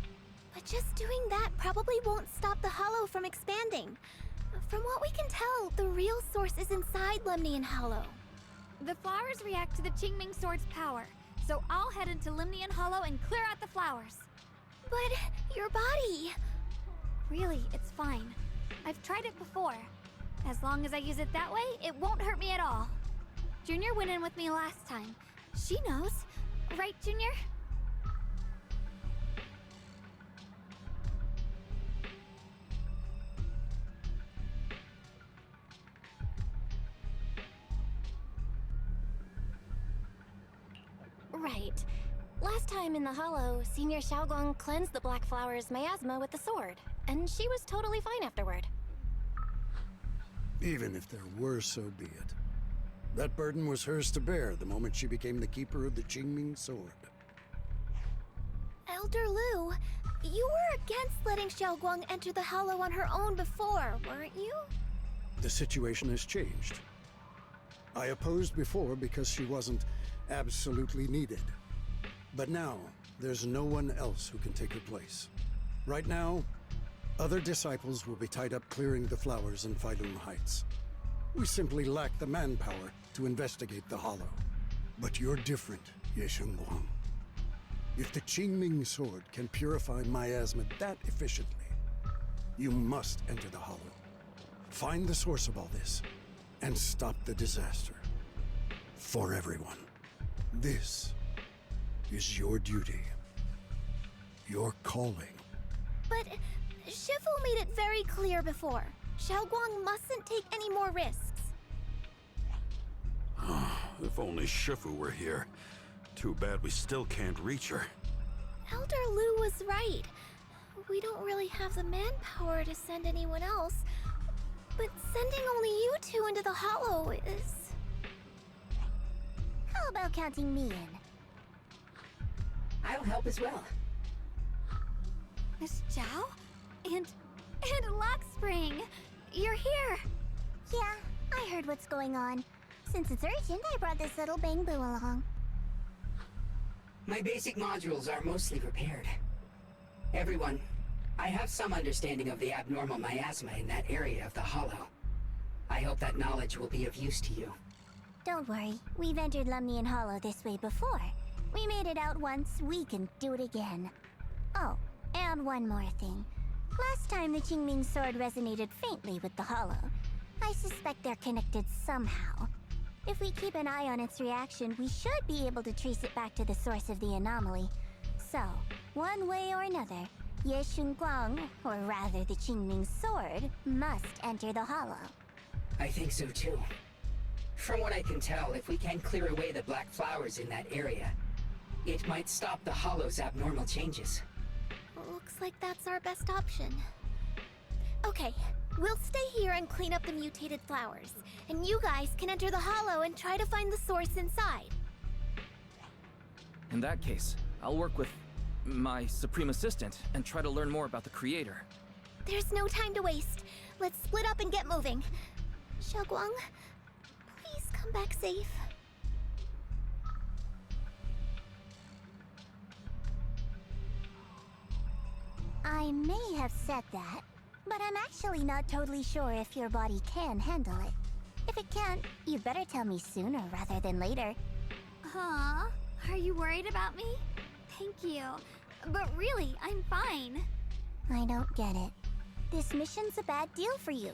But just doing that probably won't stop the Hollow from expanding. From what we can tell, the real source is inside Lemnian Hollow. The flowers react to the Qingming Sword's power, so I'll head into Lemnian Hollow and clear out the flowers. But your body... Really, it's fine. I've tried it before. As long as I use it that way, it won't hurt me at all. Junior went in with me last time. She knows. Right, Junior? Right. Last time in the Hollow, Senior Xiaoguang cleansed the Black Flower's miasma with the sword, and she was totally fine afterward. Even if there were, so be it. That burden was hers to bear the moment she became the keeper of the Qingming Sword. Elder Lu, you were against letting Xiaoguang enter the Hollow on her own before, weren't you? The situation has changed. I opposed before because she wasn't absolutely needed. But now, there's no one else who can take her place. Right now, other disciples will be tied up clearing the flowers in Phylum Heights. We simply lack the manpower to investigate the Hollow. But you're different, Ye Shengguang. If the Qingming Sword can purify miasma that efficiently, you must enter the Hollow. Find the source of all this, and stop the disaster. For everyone. This is your duty. Your calling. But Shifu made it very clear before. Xiaoguang mustn't take any more risks. If only Shifu were here. Too bad we still can't reach her. Elder Lu was right. We don't really have the manpower to send anyone else. But sending only you two into the Hollow is... How about counting me in? I'll help as well. Miss Zhao? And Lockspring! You're here! Yeah, I heard what's going on. Since it's urgent, I brought this little Bangbu along. My basic modules are mostly repaired. Everyone, I have some understanding of the abnormal miasma in that area of the Hollow. I hope that knowledge will be of use to you. Don't worry, we've entered Lemnian Hollow this way before. We made it out once, we can do it again. Oh, and one more thing. Last time the Qingming Sword resonated faintly with the Hollow. I suspect they're connected somehow. If we keep an eye on its reaction, we should be able to trace it back to the source of the anomaly. So, one way or another, Ye Shengguang, or rather the Qingming Sword, must enter the Hollow. I think so too. From what I can tell, if we can clear away the black flowers in that area, it might stop the Hollow's abnormal changes. Looks like that's our best option. Okay, we'll stay here and clean up the mutated flowers. And you guys can enter the Hollow and try to find the source inside. In that case, I'll work with my Supreme Assistant and try to learn more about the Creator. There's no time to waste. Let's split up and get moving. Xiaoguang, please come back safe. I may have said that, but I'm actually not totally sure if your body can handle it. If it can't, you better tell me sooner rather than later. Huh? Are you worried about me? Thank you. But really, I'm fine. I don't get it. This mission's a bad deal for you.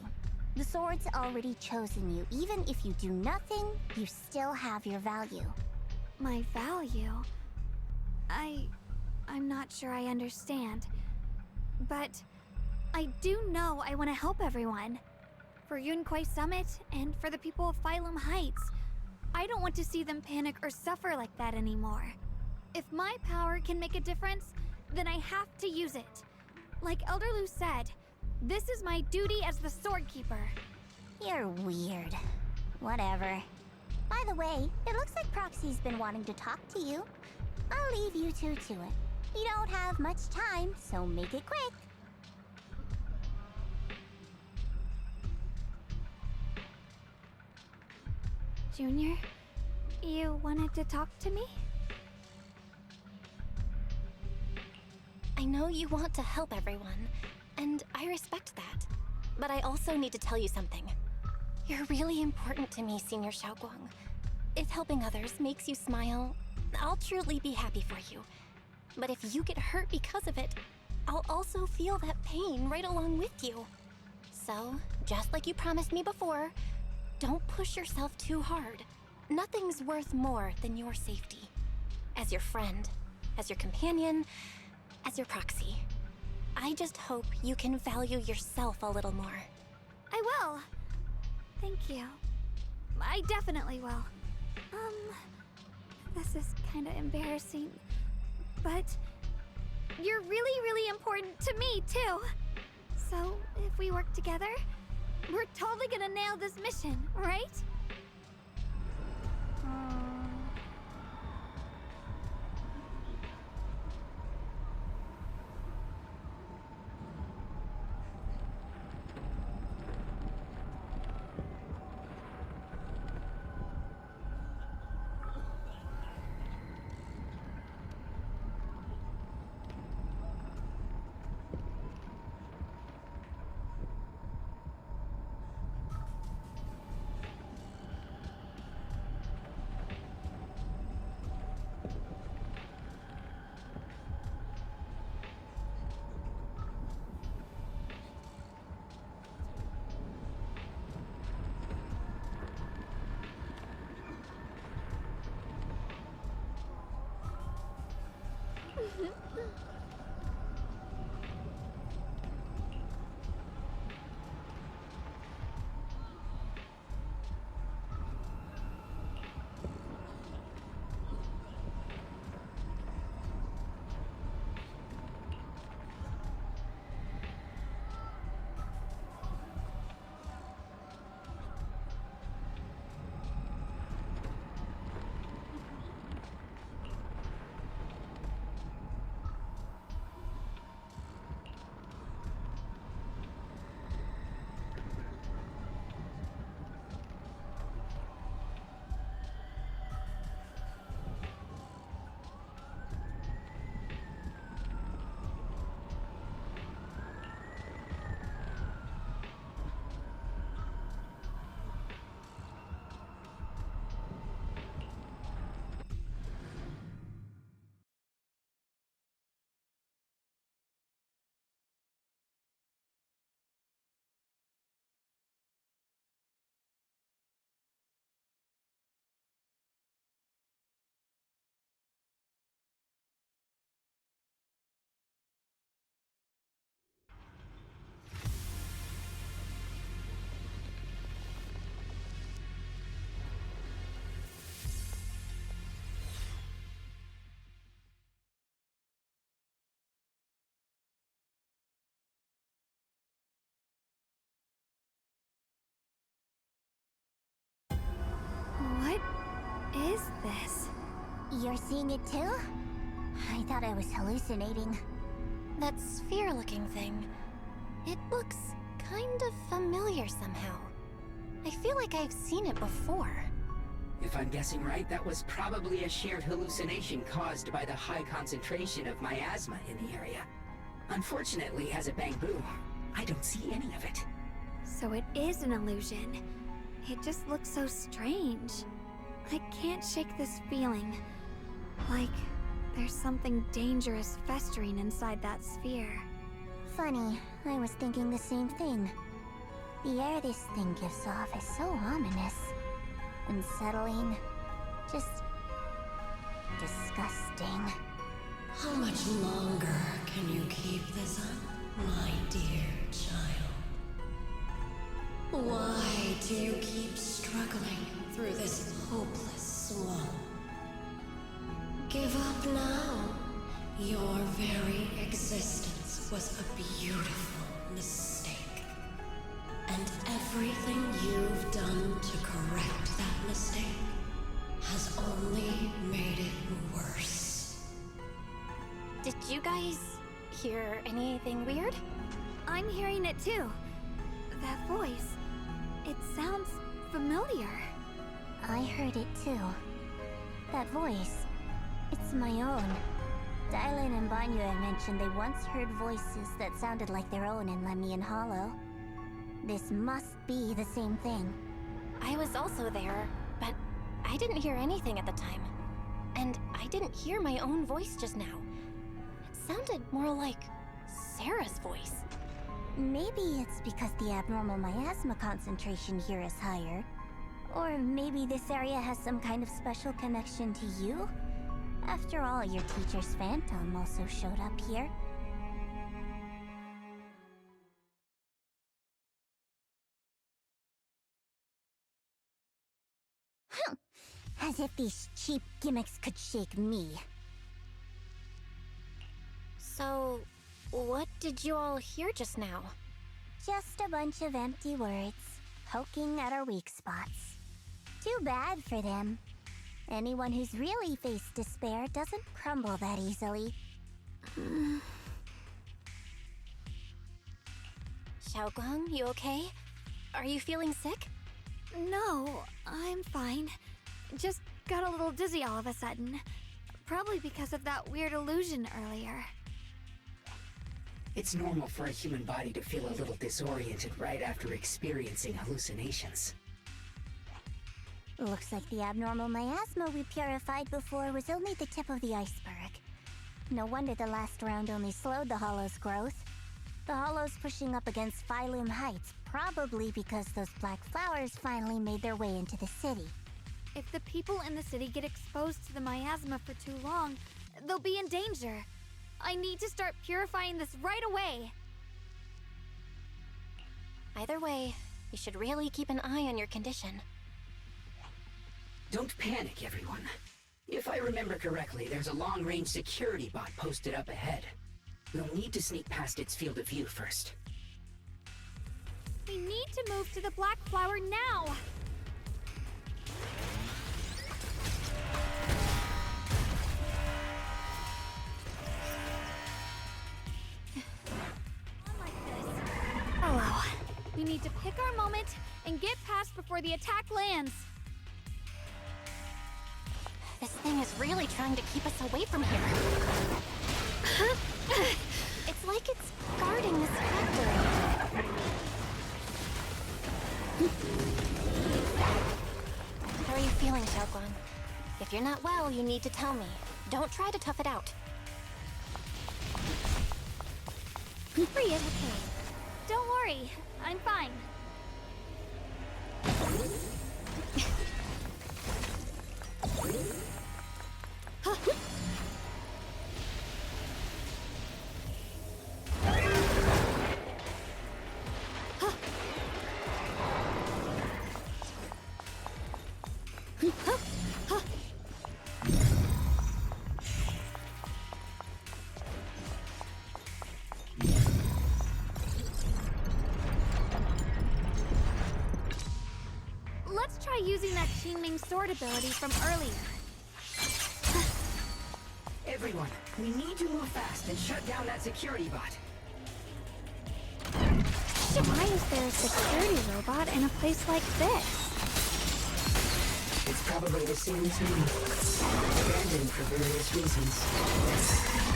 The sword's already chosen you. Even if you do nothing, you still have your value. My value? I'm not sure I understand. But I do know I want to help everyone. For Yunquei Summit and for the people of Phylum Heights. I don't want to see them panic or suffer like that anymore. If my power can make a difference, then I have to use it. Like Elder Lu said, this is my duty as the Sword Keeper. You're weird. Whatever. By the way, it looks like Proxy's been wanting to talk to you. I'll leave you two to it. You don't have much time, so make it quick. Junior, you wanted to talk to me? I know you want to help everyone, and I respect that. But I also need to tell you something. You're really important to me, Senior Xiaoguang. If helping others makes you smile, I'll truly be happy for you. But if you get hurt because of it, I'll also feel that pain right along with you. So, just like you promised me before, don't push yourself too hard. Nothing's worth more than your safety. As your friend, as your companion, as your proxy. I just hope you can value yourself a little more. I will. Thank you. I definitely will. This is kinda embarrassing, but you're really, really important to me, too. So, if we work together, we're totally gonna nail this mission, right? What is this? You're seeing it too? I thought I was hallucinating. That sphere-looking thing. It looks kind of familiar somehow. I feel like I've seen it before. If I'm guessing right, that was probably a shared hallucination caused by the high concentration of miasma in the area. Unfortunately, as a Bangbu, I don't see any of it. So it is an illusion. It just looks so strange. I can't shake this feeling. Like there's something dangerous festering inside that sphere. Funny, I was thinking the same thing. The air this thing gives off is so ominous. Unsettling. Just disgusting. How much longer can you keep this up, my dear child? Why do you keep struggling through this hopeless swamp? Give up now. Your very existence was a beautiful mistake. And everything you've done to correct that mistake has only made it worse. Did you guys hear anything weird? I'm hearing it too. That voice. It sounds familiar. I heard it too. That voice. It's my own. Dylan and Banya mentioned they once heard voices that sounded like their own in Lemnian Hollow. This must be the same thing. I was also there, but I didn't hear anything at the time. And I didn't hear my own voice just now. It sounded more like Sarah's voice. Maybe it's because the abnormal miasma concentration here is higher. Or maybe this area has some kind of special connection to you? After all, your teacher's phantom also showed up here. As if these cheap gimmicks could shake me. So, what did you all hear just now? Just a bunch of empty words, poking at our weak spots. Too bad for them. Anyone who's really faced despair doesn't crumble that easily. Xiaoguang, you okay? Are you feeling sick? No, I'm fine. Just got a little dizzy all of a sudden. Probably because of that weird illusion earlier. It's normal for a human body to feel a little disoriented right after experiencing hallucinations. Looks like the abnormal miasma we purified before was only the tip of the iceberg. No wonder the last round only slowed the Hollow's growth. The Hollow's pushing up against Phylum Heights, probably because those black flowers finally made their way into the city. If the people in the city get exposed to the miasma for too long, they'll be in danger. I need to start purifying this right away. Either way, you should really keep an eye on your condition. Don't panic, everyone. If I remember correctly, there's a long-range security bot posted up ahead. We'll need to sneak past its field of view first. We need to move to the black flower now! Hello. We need to pick our moment and get past before the attack lands. This thing is really trying to keep us away from here. It's like it's guarding this factory. How are you feeling, Xiaoguang? If you're not well, you need to tell me. Don't try to tough it out. Free is okay. Don't worry, I'm fine. Let's try using that Qingming sword ability from earlier. Everyone, we need to move fast and shut down that security bot. Why is there a security robot in a place like this? It's probably the same as me. Abandoned for various reasons.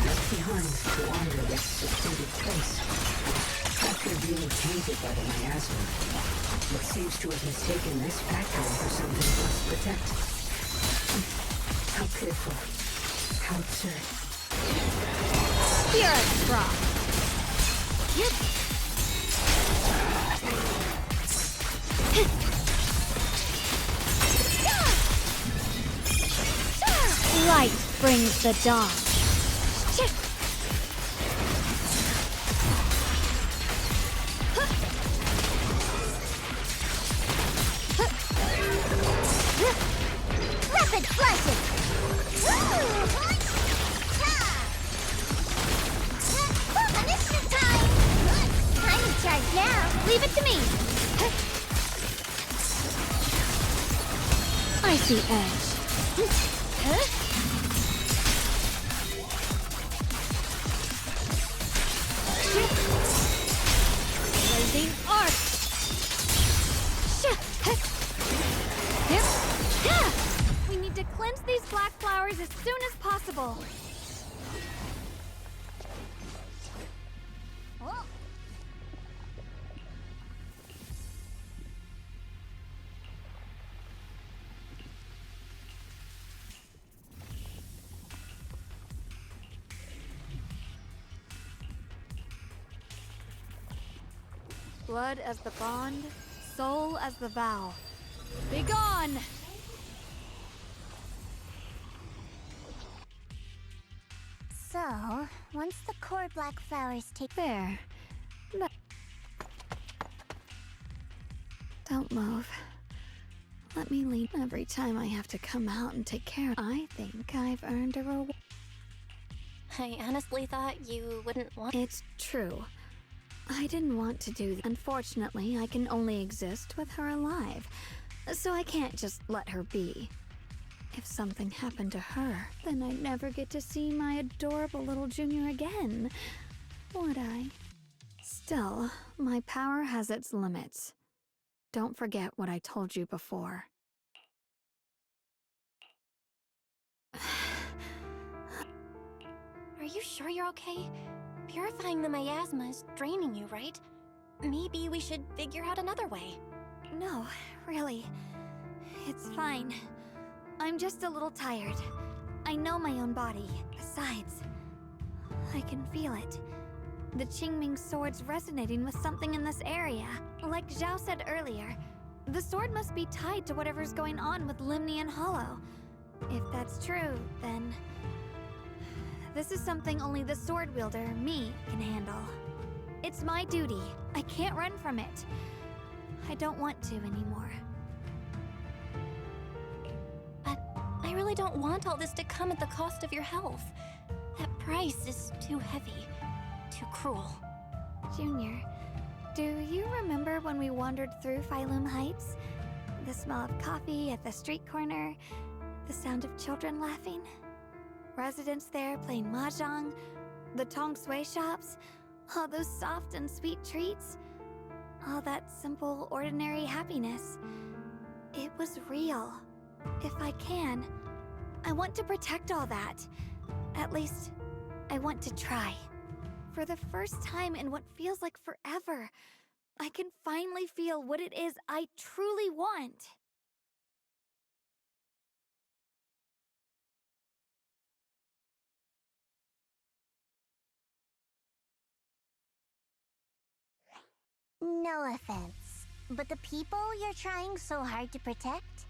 Left behind to wander this secluded place. After being tainted by the miasma, it seems to have mistaken this factory for something it must protect. How pitiful. How absurd. Spirit drop. Yep. Light brings the dawn. Rapid flashes! Punishment time! I'm in charge now. Leave it to me. I see edge. Blazing Arc! We need to cleanse these black flowers as soon as possible. Blood as the bond, soul as the vow. Begone! So, once the core black flowers take... There. Don't move. Let me leave every time I have to come out and take care of... I think I've earned a reward. I honestly thought you wouldn't want... It's true. I didn't want to do that. Unfortunately, I can only exist with her alive, so I can't just let her be. If something happened to her, then I'd never get to see my adorable little Junior again, would I? Still, my power has its limits. Don't forget what I told you before. Are you sure you're okay? Purifying the miasma is draining you, right? Maybe we should figure out another way. No, really. It's fine. I'm just a little tired. I know my own body. Besides, I can feel it. The Qingming sword's resonating with something in this area. Like Zhao said earlier, the sword must be tied to whatever's going on with Limnian Hollow. If that's true, then... this is something only the sword wielder, me, can handle. It's my duty. I can't run from it. I don't want to anymore. But I really don't want all this to come at the cost of your health. That price is too heavy, too cruel. Junior, do you remember when we wandered through Phylum Heights? The smell of coffee at the street corner, the sound of children laughing? Residents there playing mahjong, the Tong Sui shops, all those soft and sweet treats, all that simple, ordinary happiness. It was real. If I can, I want to protect all that. At least, I want to try. For the first time in what feels like forever, I can finally feel what it is I truly want. No offense, but the people you're trying so hard to protect,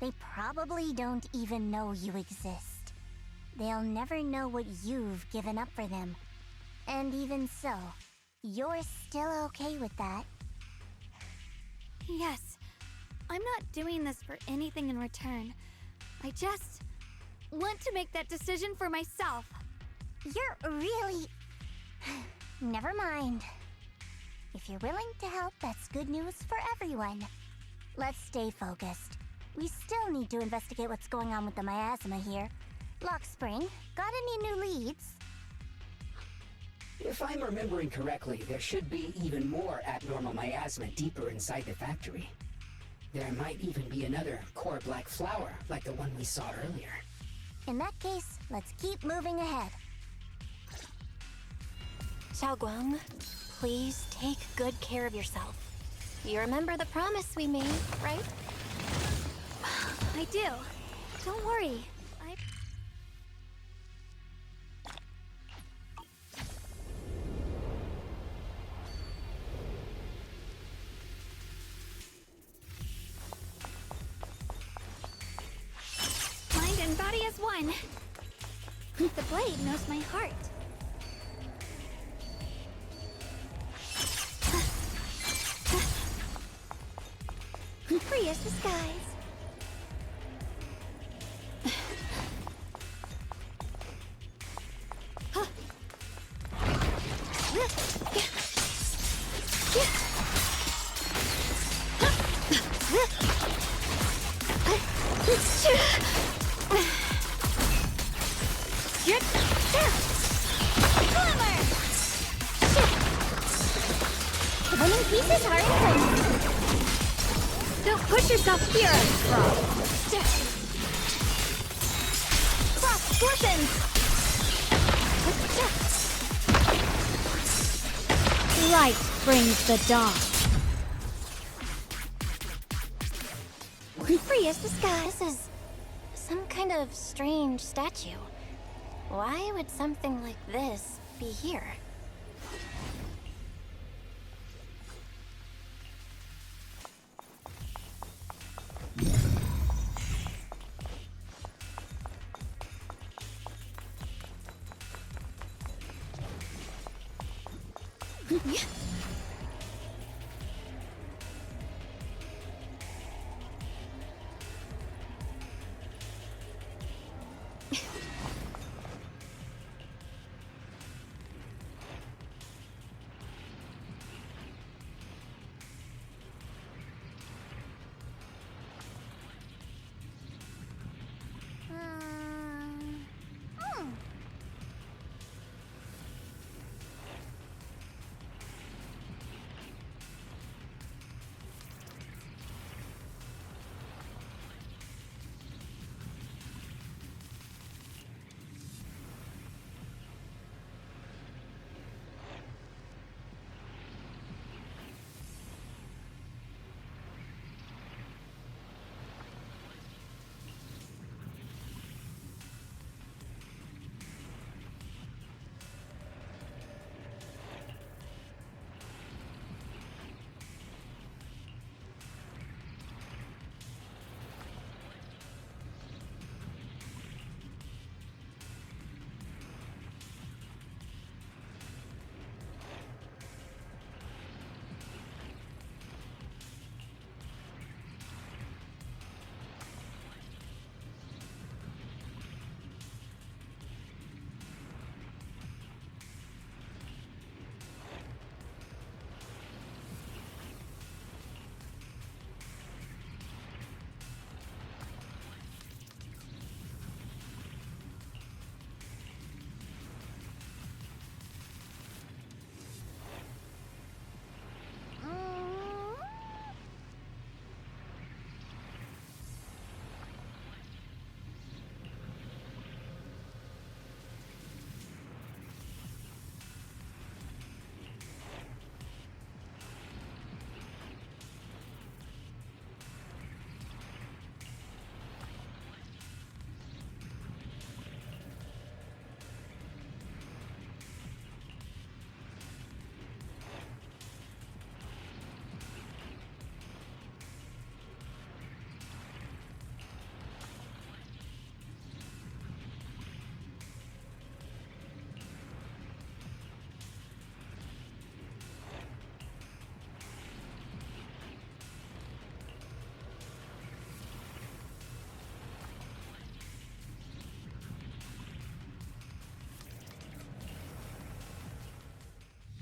they probably don't even know you exist. They'll never know what you've given up for them. And even so, you're still okay with that? Yes. I'm not doing this for anything in return. I just want to make that decision for myself. You're really... Never mind. If you're willing to help, that's good news for everyone. Let's stay focused. We still need to investigate what's going on with the miasma here. Lock Spring, got any new leads? If I'm remembering correctly, there should be even more abnormal miasma deeper inside the factory. There might even be another core black flower, like the one we saw earlier. In that case, let's keep moving ahead. Xiaoguang, please take good care of yourself. You remember the promise we made, right? I do. Don't worry. Mind and body as one. The blade knows my heart. Free as the skies. Winning pieces are important. Don't push yourself here, Rob. Cross portions. Light brings the dawn. Free as the sky. This is some kind of strange statue. Why would something like this be here?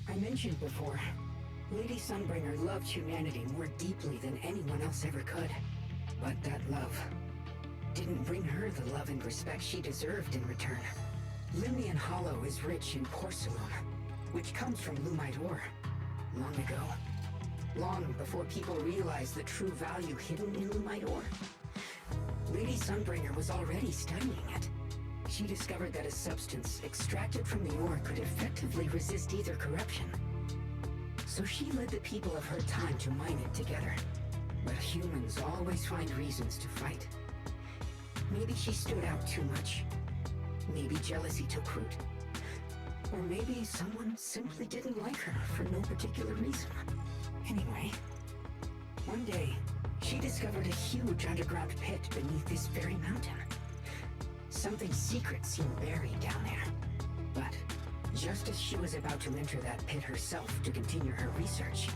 I mentioned before, Lady Sunbringer loved humanity more deeply than anyone else ever could. But that love didn't bring her the love and respect she deserved in return. Limnian Hollow is rich in porcelain, which comes from Lumite ore. Long ago, long before people realized the true value hidden in Lumite ore, Lady Sunbringer was already studying it. She discovered that a substance extracted from the ore could effectively resist either corruption. So she led the people of her time to mine it together. But humans always find reasons to fight. Maybe she stood out too much. Maybe jealousy took root. Or maybe someone simply didn't like her for no particular reason. Anyway, one day, she discovered a huge underground pit beneath this very mountain. Something secret seemed buried down there. But just as she was about to enter that pit herself to continue her research,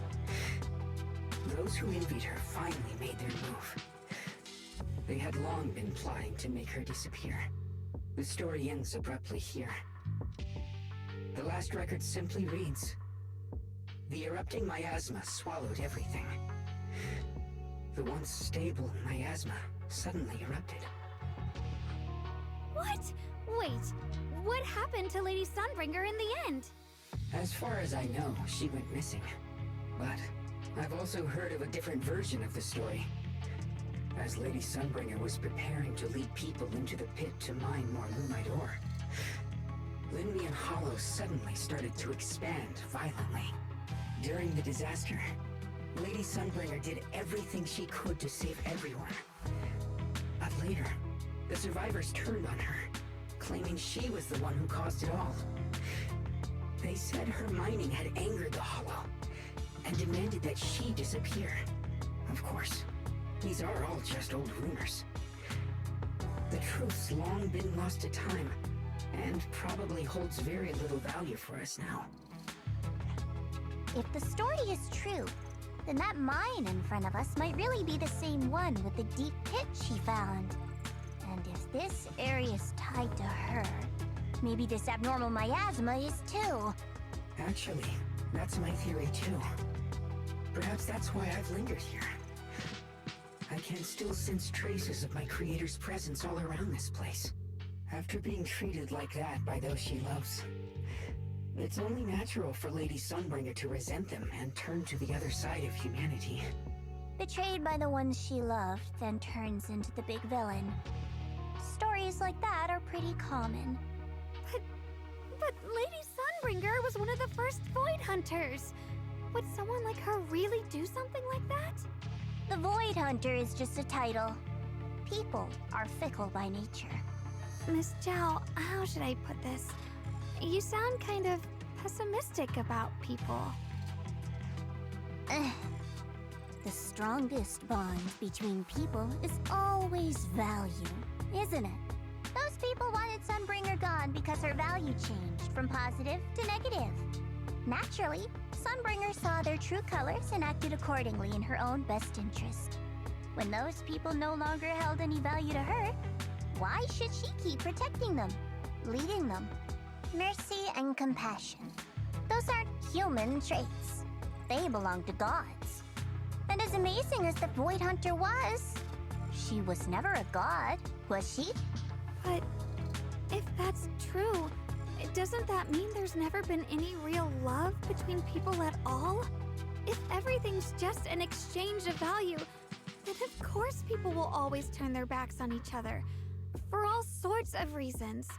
those who envied her finally made their move. They had long been plotting to make her disappear. The story ends abruptly here. The last record simply reads, "The erupting miasma swallowed everything. The once stable miasma suddenly erupted." What? Wait, what happened to Lady Sunbringer in the end? As far as I know, she went missing. But I've also heard of a different version of the story. As Lady Sunbringer was preparing to lead people into the pit to mine more Lumite ore, Limnian Hollow suddenly started to expand violently. During the disaster, Lady Sunbringer did everything she could to save everyone. But later, the survivors turned on her, claiming she was the one who caused it all. They said her mining had angered the Hollow, and demanded that she disappear. Of course, these are all just old rumors. The truth's long been lost to time, and probably holds very little value for us now. If the story is true, then that mine in front of us might really be the same one with the deep pit she found. And if this area's tied to her, maybe this abnormal miasma is too. Actually, that's my theory too. Perhaps that's why I've lingered here. I can still sense traces of my creator's presence all around this place. After being treated like that by those she loves, it's only natural for Lady Sunbringer to resent them and turn to the other side of humanity. Betrayed by the ones she loved, then turns into the big villain. Stories like that are pretty common. But Lady Sunbringer was one of the first Void Hunters. Would someone like her really do something like that? The Void Hunter is just a title. People are fickle by nature. Miss Zhao, how should I put this? You sound kind of pessimistic about people. The strongest bond between people is always value, isn't it? Those people wanted Sunbringer gone because her value changed from positive to negative. Naturally, Sunbringer saw their true colors and acted accordingly in her own best interest. When those people no longer held any value to her, why should she keep protecting them, leading them? Mercy and compassion. Those aren't human traits. They belong to gods. And as amazing as the Void Hunter was, she was never a god, was she? But if that's true, doesn't that mean there's never been any real love between people at all? If everything's just an exchange of value, then of course people will always turn their backs on each other, for all sorts of reasons.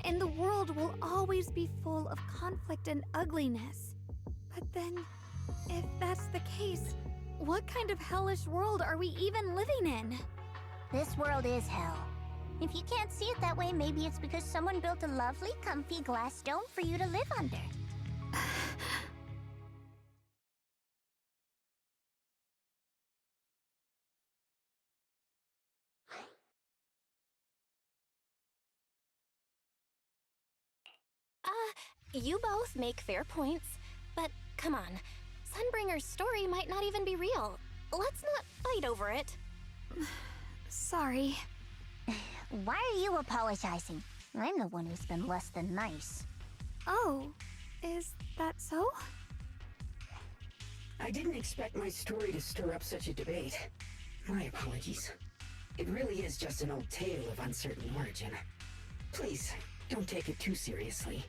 And the world will always be full of conflict and ugliness. But then, if that's the case, what kind of hellish world are we even living in? This world is hell. If you can't see it that way, maybe it's because someone built a lovely, comfy glass dome for you to live under. You both make fair points, but come on. Sunbringer's story might not even be real. Let's not fight over it. Sorry. Why are you apologizing? I'm the one who's been less than nice. Oh, is that so? I didn't expect my story to stir up such a debate. My apologies. It really is just an old tale of uncertain origin. Please, don't take it too seriously.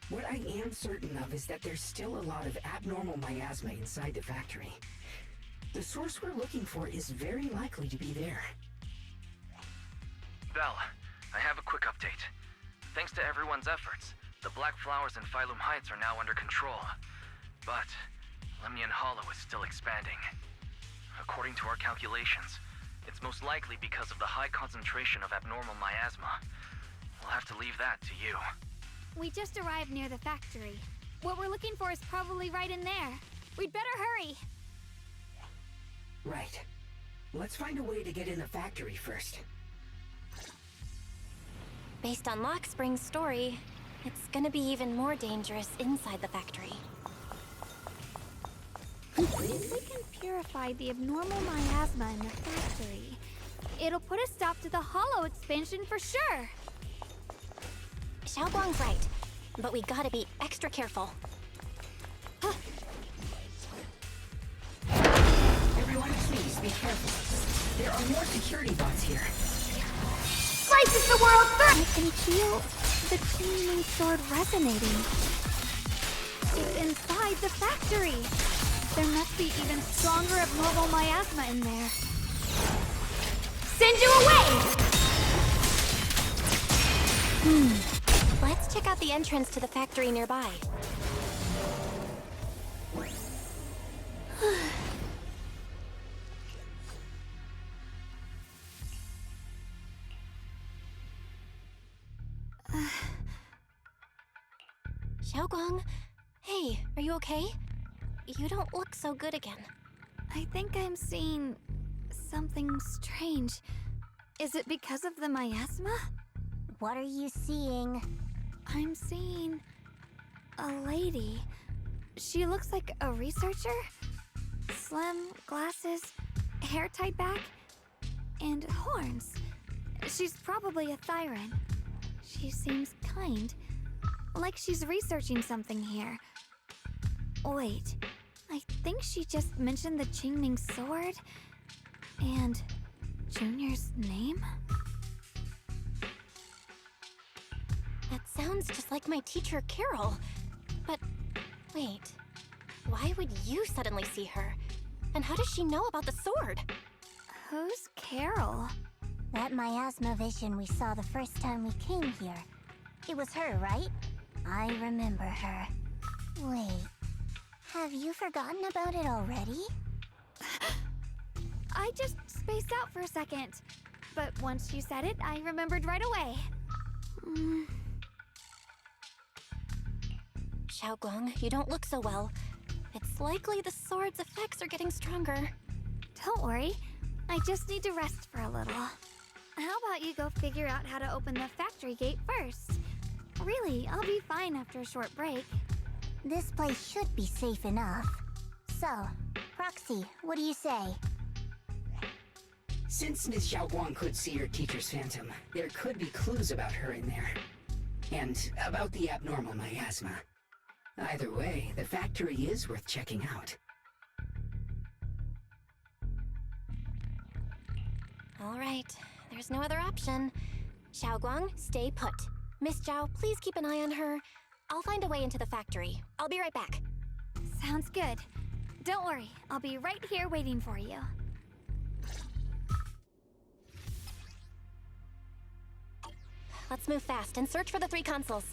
What I am certain of is that there's still a lot of abnormal miasma inside the factory. The source we're looking for is very likely to be there. Belle, I have a quick update. Thanks to everyone's efforts, the Black Flowers in Phylum Heights are now under control. But Limnian Hollow is still expanding. According to our calculations, it's most likely because of the high concentration of abnormal miasma. We'll have to leave that to you. We just arrived near the factory. What we're looking for is probably right in there. We'd better hurry. Right. Let's find a way to get in the factory first. Based on Lockspring's story, it's gonna be even more dangerous inside the factory. If we can purify the abnormal miasma in the factory, it'll put a stop to the Hollow expansion for sure. Xiaoguang's right, but we gotta be extra careful. Everyone, please be careful. There are more security bots here. Slices the world through! I can feel the Chingming sword resonating. It's inside the factory. There must be even stronger abnormal miasma in there. Send you away! Let's check out the entrance to the factory nearby. Xiaoguang, hey, are you okay? You don't look so good again. I think I'm seeing something strange. Is it because of the miasma? What are you seeing? I'm seeing a lady. She looks like a researcher. Slim, glasses, hair tied back, and horns. She's probably a Thyran. She seems kind, like she's researching something here. Wait, I think she just mentioned the Qingming sword and Junior's name? That sounds just like my teacher, Carol. But wait, why would you suddenly see her? And how does she know about the sword? Who's Carol? That miasma vision we saw the first time we came here. It was her, right? I remember her. Wait, have you forgotten about it already? I just spaced out for a second. But once you said it, I remembered right away. Xiaoguang, you don't look so well. It's likely the sword's effects are getting stronger. Don't worry. I just need to rest for a little. How about you go figure out how to open the factory gate first? Really, I'll be fine after a short break. This place should be safe enough. So, Roxy, what do you say? Since Miss Xiaoguang could see her teacher's phantom, there could be clues about her in there. And about the abnormal miasma. Either way, the factory is worth checking out. All right, there's no other option. Xiaoguang, stay put. Miss Zhao, please keep an eye on her. I'll find a way into the factory. I'll be right back. Sounds good. Don't worry, I'll be right here waiting for you. Let's move fast and search for the 3 consoles.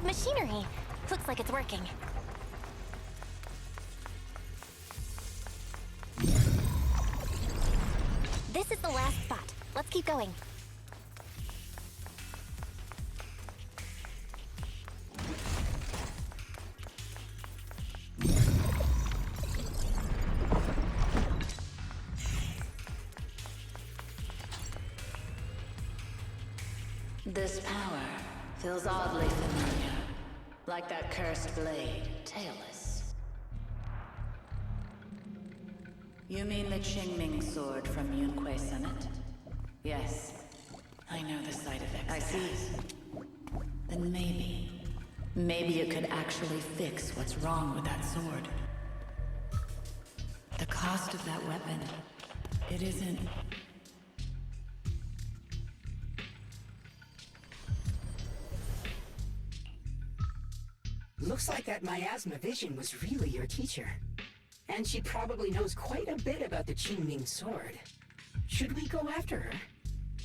Machinery. Looks like it's working. This is the last spot. Let's keep going. This power feels oddly familiar. Like that cursed blade, tailless. You mean the Qingming sword from Yunque Summit? Yes. I know the side effects. I see. Then maybe you could actually fix what's wrong with that sword. The cost of that weapon, it isn't... Looks like that miasma vision was really your teacher. And she probably knows quite a bit about the Qingming sword. Should we go after her?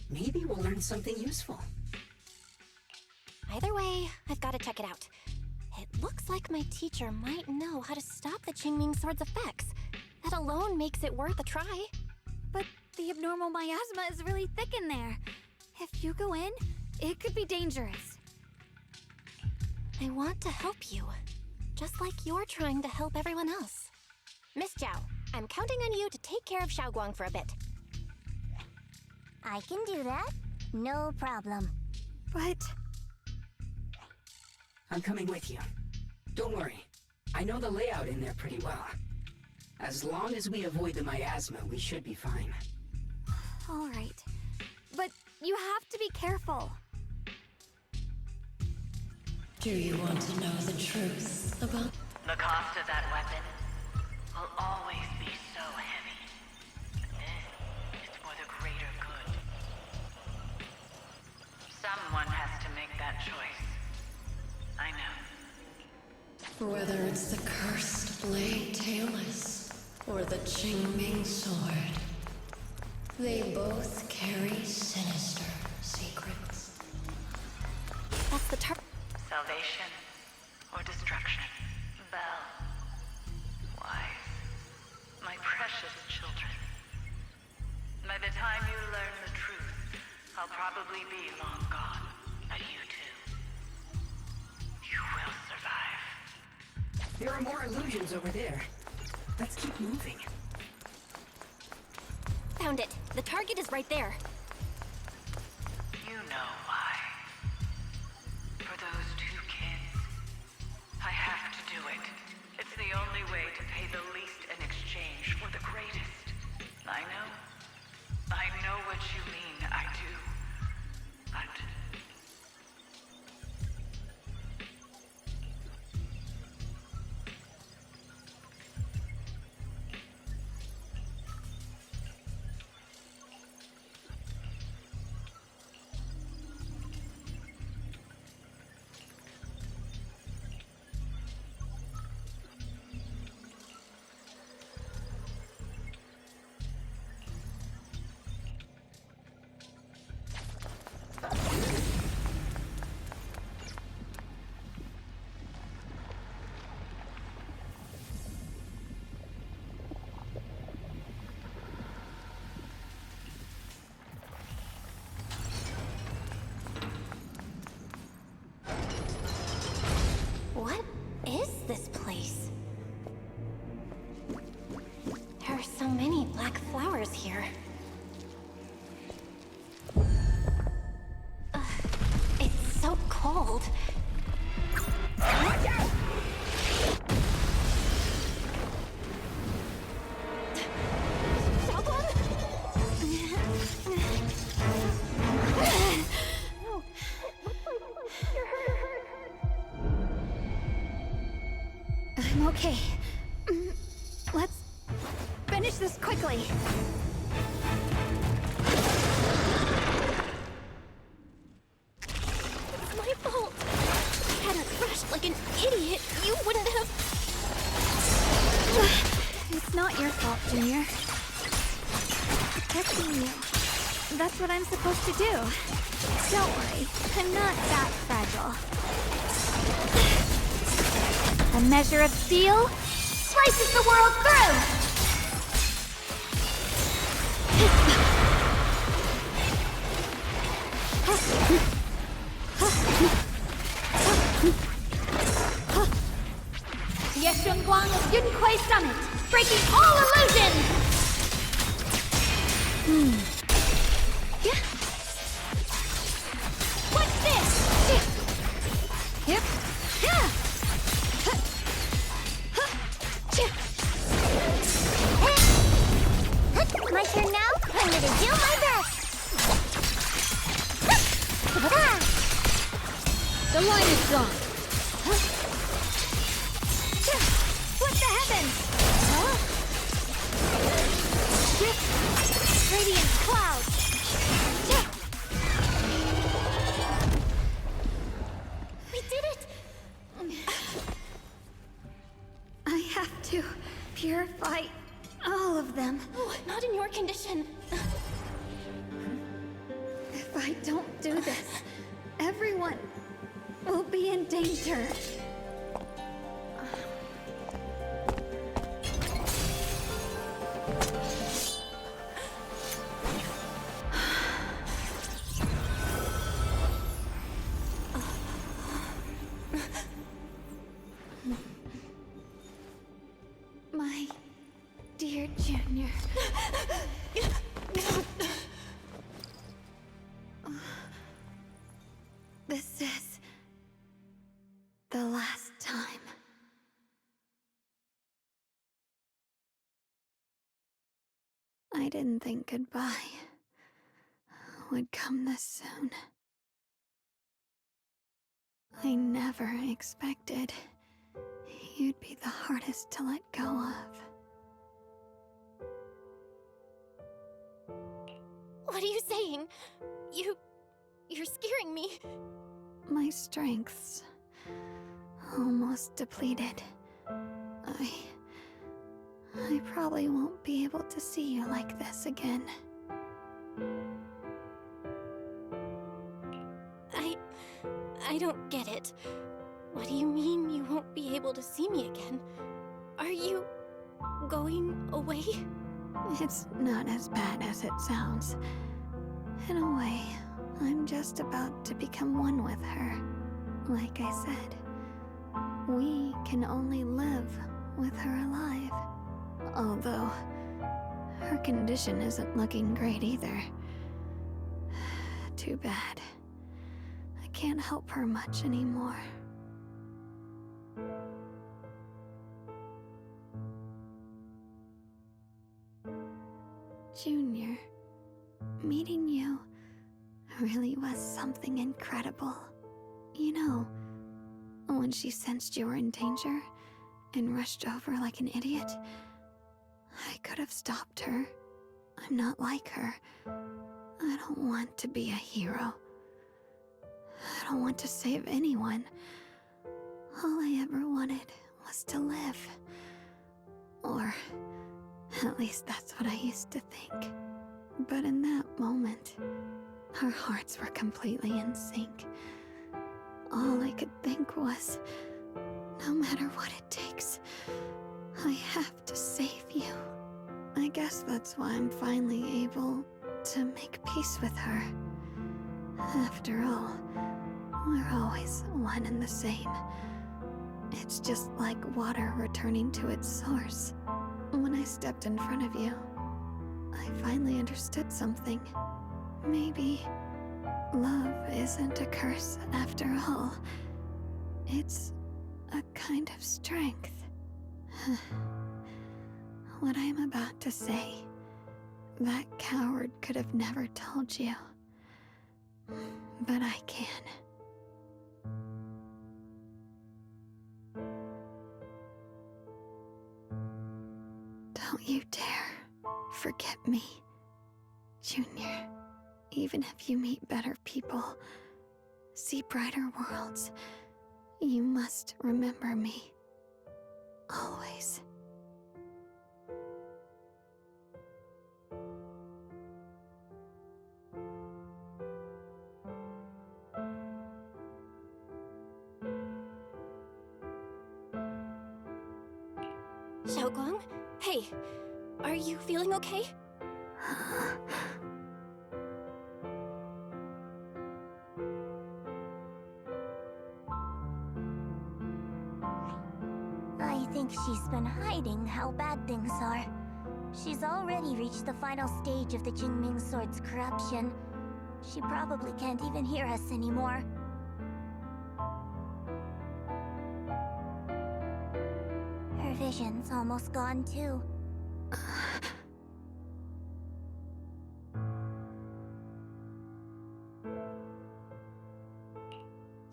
Maybe we'll learn something useful. Either way, I've got to check it out. It looks like my teacher might know how to stop the Qingming sword's effects. That alone makes it worth a try. But the abnormal miasma is really thick in there. If you go in, it could be dangerous. I want to help you, just like you're trying to help everyone else. Miss Zhao, I'm counting on you to take care of Xiaoguang for a bit. I can do that. No problem. But I'm coming with you. Don't worry. I know the layout in there pretty well. As long as we avoid the miasma, we should be fine. All right. But you have to be careful. Do you want to know the truth about... The cost of that weapon will always be so heavy. This is for the greater good. Someone has to make that choice. I know. Whether it's the cursed blade Tailless or the Qingming sword, they both carry sinister secrets. That's the Salvation or destruction? Belle. Wise. My precious children. By the time you learn the truth, I'll probably be long gone. But you two, you will survive. There are more illusions over there. Let's keep moving. Found it. The target is right there. You know why. For those two kids, I have to do it. It's the only way to pay the least in exchange for the greatest. I know what you mean, I do. But... What is this place? There are so many black flowers here. Ugh, it's so cold. Watch out! I'm okay. Let's finish this quickly. It's my fault. If I hadn't rushed like an idiot, you wouldn't have... It's not your fault, Junior. Protecting you. That's what I'm supposed to do. Don't worry, I'm not that fragile. A measure of steel slices the world through! Yeshunguang of Yunquei Summit, breaking all illusions! Yeah. What's this? Yep. Yeah. My turn now? I'm gonna do my best! The line is drawn. What the heavens? Huh? Radiant clouds. We did it! I have to purify all of them. Oh, not in your condition. If I don't do this, everyone will be in danger. My dear Junior. This is the last time. I didn't think goodbye would come this soon. I never expected you'd be the hardest to let go of. What are you saying? You're scaring me. My strength's almost depleted. I probably won't be able to see you like this again. I don't get it. What do you mean you won't be able to see me again? Are you going away? It's not as bad as it sounds. In a way, I'm just about to become one with her. Like I said, we can only live with her alive. Although, her condition isn't looking great either. Too bad. I can't help her much anymore. Junior, meeting you really was something incredible. You know, when she sensed you were in danger and rushed over like an idiot, I could have stopped her. I'm not like her. I don't want to be a hero. I don't want to save anyone. All I ever wanted was to live. Or at least that's what I used to think. But in that moment, our hearts were completely in sync. All I could think was, no matter what it takes, I have to save you. I guess that's why I'm finally able to make peace with her. After all, we're always one and the same. It's just like water returning to its source. When I stepped in front of you, I finally understood something. Maybe love isn't a curse after all. It's a kind of strength. What I'm about to say, that coward could have never told you. But I can. Don't you dare forget me, Junior. Even if you meet better people, see brighter worlds, you must remember me. Always. Xiaoguang? Hey, are you feeling okay? I think she's been hiding how bad things are. She's already reached the final stage of the Qingming Sword's corruption. She probably can't even hear us anymore. Her vision's almost gone too.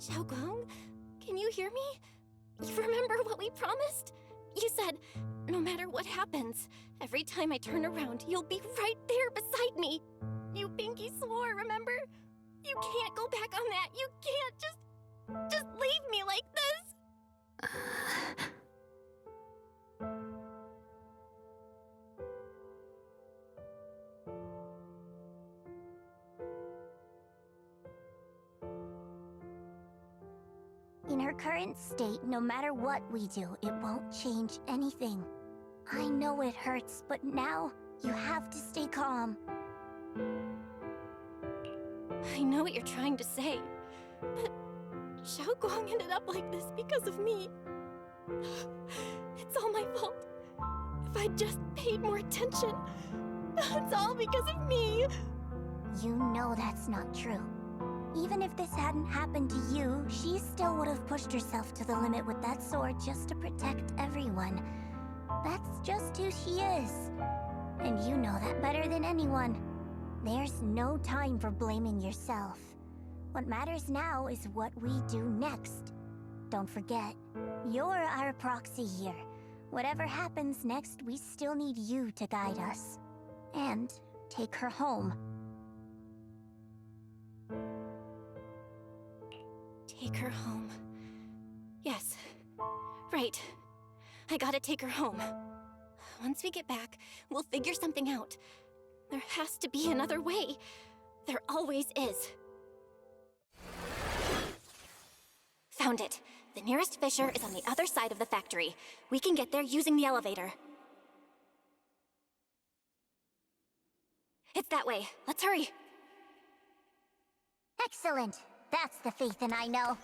Xiaoguang, can you hear me? You remember what we promised? You said, no matter what happens, every time I turn around, you'll be right there beside me. You pinky swore, remember? You can't go back on that. You can't just leave me like this. In her current state, no matter what we do, it won't change anything. I know it hurts, but now you have to stay calm. I know what you're trying to say, but Xiaoguang ended up like this because of me. It's all my fault. If I'd just paid more attention, it's all because of me. You know that's not true. Even if this hadn't happened to you, she still would have pushed herself to the limit with that sword just to protect everyone. That's just who she is. And you know that better than anyone. There's no time for blaming yourself. What matters now is what we do next. Don't forget, you're our proxy here. Whatever happens next, we still need you to guide us. And take her home. Take her home. Yes. Right. I gotta take her home. Once we get back, we'll figure something out. There has to be another way. There always is. Found it. The nearest fissure is on the other side of the factory. We can get there using the elevator. It's that way. Let's hurry. Excellent. That's the Phaethon I know.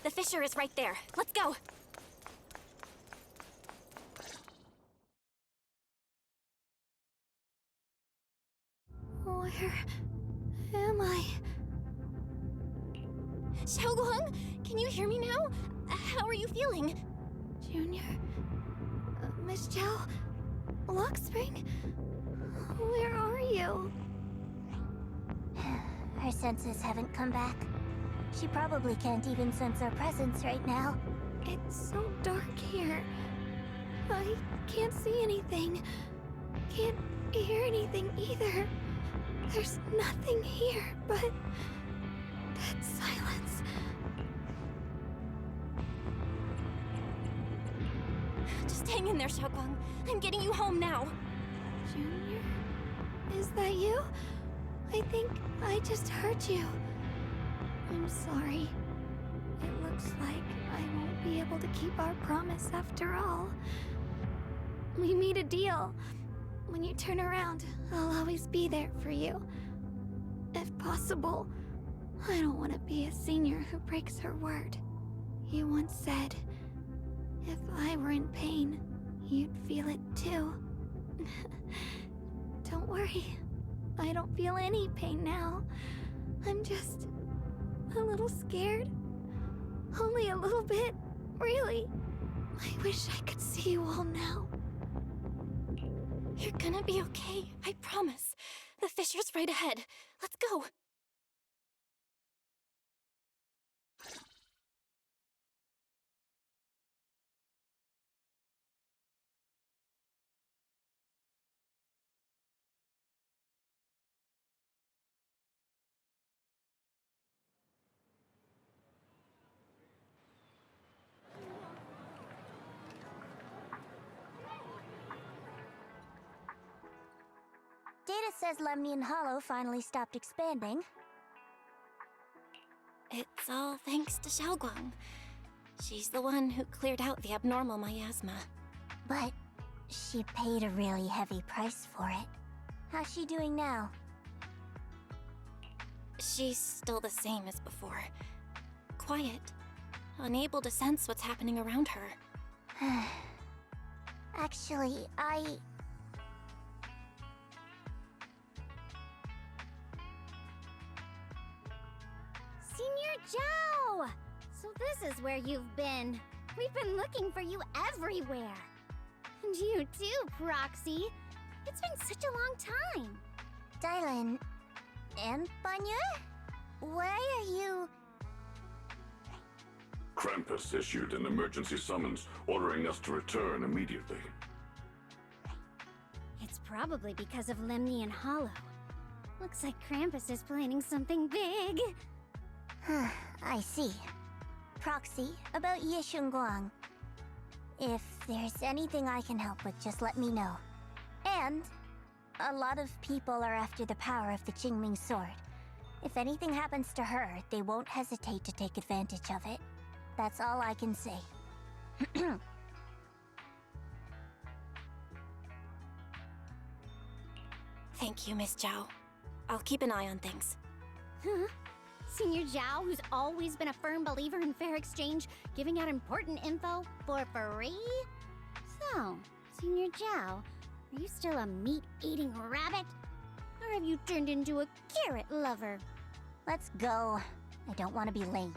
The fissure is right there. Let's go. Where am I? Xiaoguang, can you hear me now? How are you feeling? Junior? Miss Chow? Luxspring? Where are you? Her senses haven't come back. She probably can't even sense our presence right now. It's so dark here. I can't see anything. Can't hear anything either. There's nothing here but that silence. Just hang in there, Xiaoguang. I'm getting you home now. Junior? Is that you? I think I just hurt you. I'm sorry. It looks like I won't be able to keep our promise after all. We made a deal. When you turn around, I'll always be there for you. If possible, I don't want to be a senior who breaks her word. You once said, if I were in pain, you'd feel it too. Don't worry. I don't feel any pain now. I'm just a little scared. Only a little bit, really. I wish I could see you all now. You're gonna be okay, I promise. The fissure's right ahead. Let's go. Data says Lemnian Hollow finally stopped expanding. It's all thanks to Xiaoguang. She's the one who cleared out the abnormal miasma. But she paid a really heavy price for it. How's she doing now? She's still the same as before. Quiet. Unable to sense what's happening around her. Actually, Senior Zhao! So this is where you've been. We've been looking for you everywhere. And you too, Proxy. It's been such a long time. Dylan and Banya? Why are you... Krampus issued an emergency summons ordering us to return immediately. It's probably because of Lemnian Hollow. Looks like Krampus is planning something big. I see. Proxy, about Ye Shunguang. If there's anything I can help with, just let me know. And a lot of people are after the power of the Qingming sword. If anything happens to her, they won't hesitate to take advantage of it. That's all I can say. Thank you, Miss Zhao. I'll keep an eye on things. Huh? Senior Zhao, who's always been a firm believer in fair exchange, giving out important info for free? So, Senior Zhao, are you still a meat-eating rabbit? Or have you turned into a carrot lover? Let's go. I don't want to be late.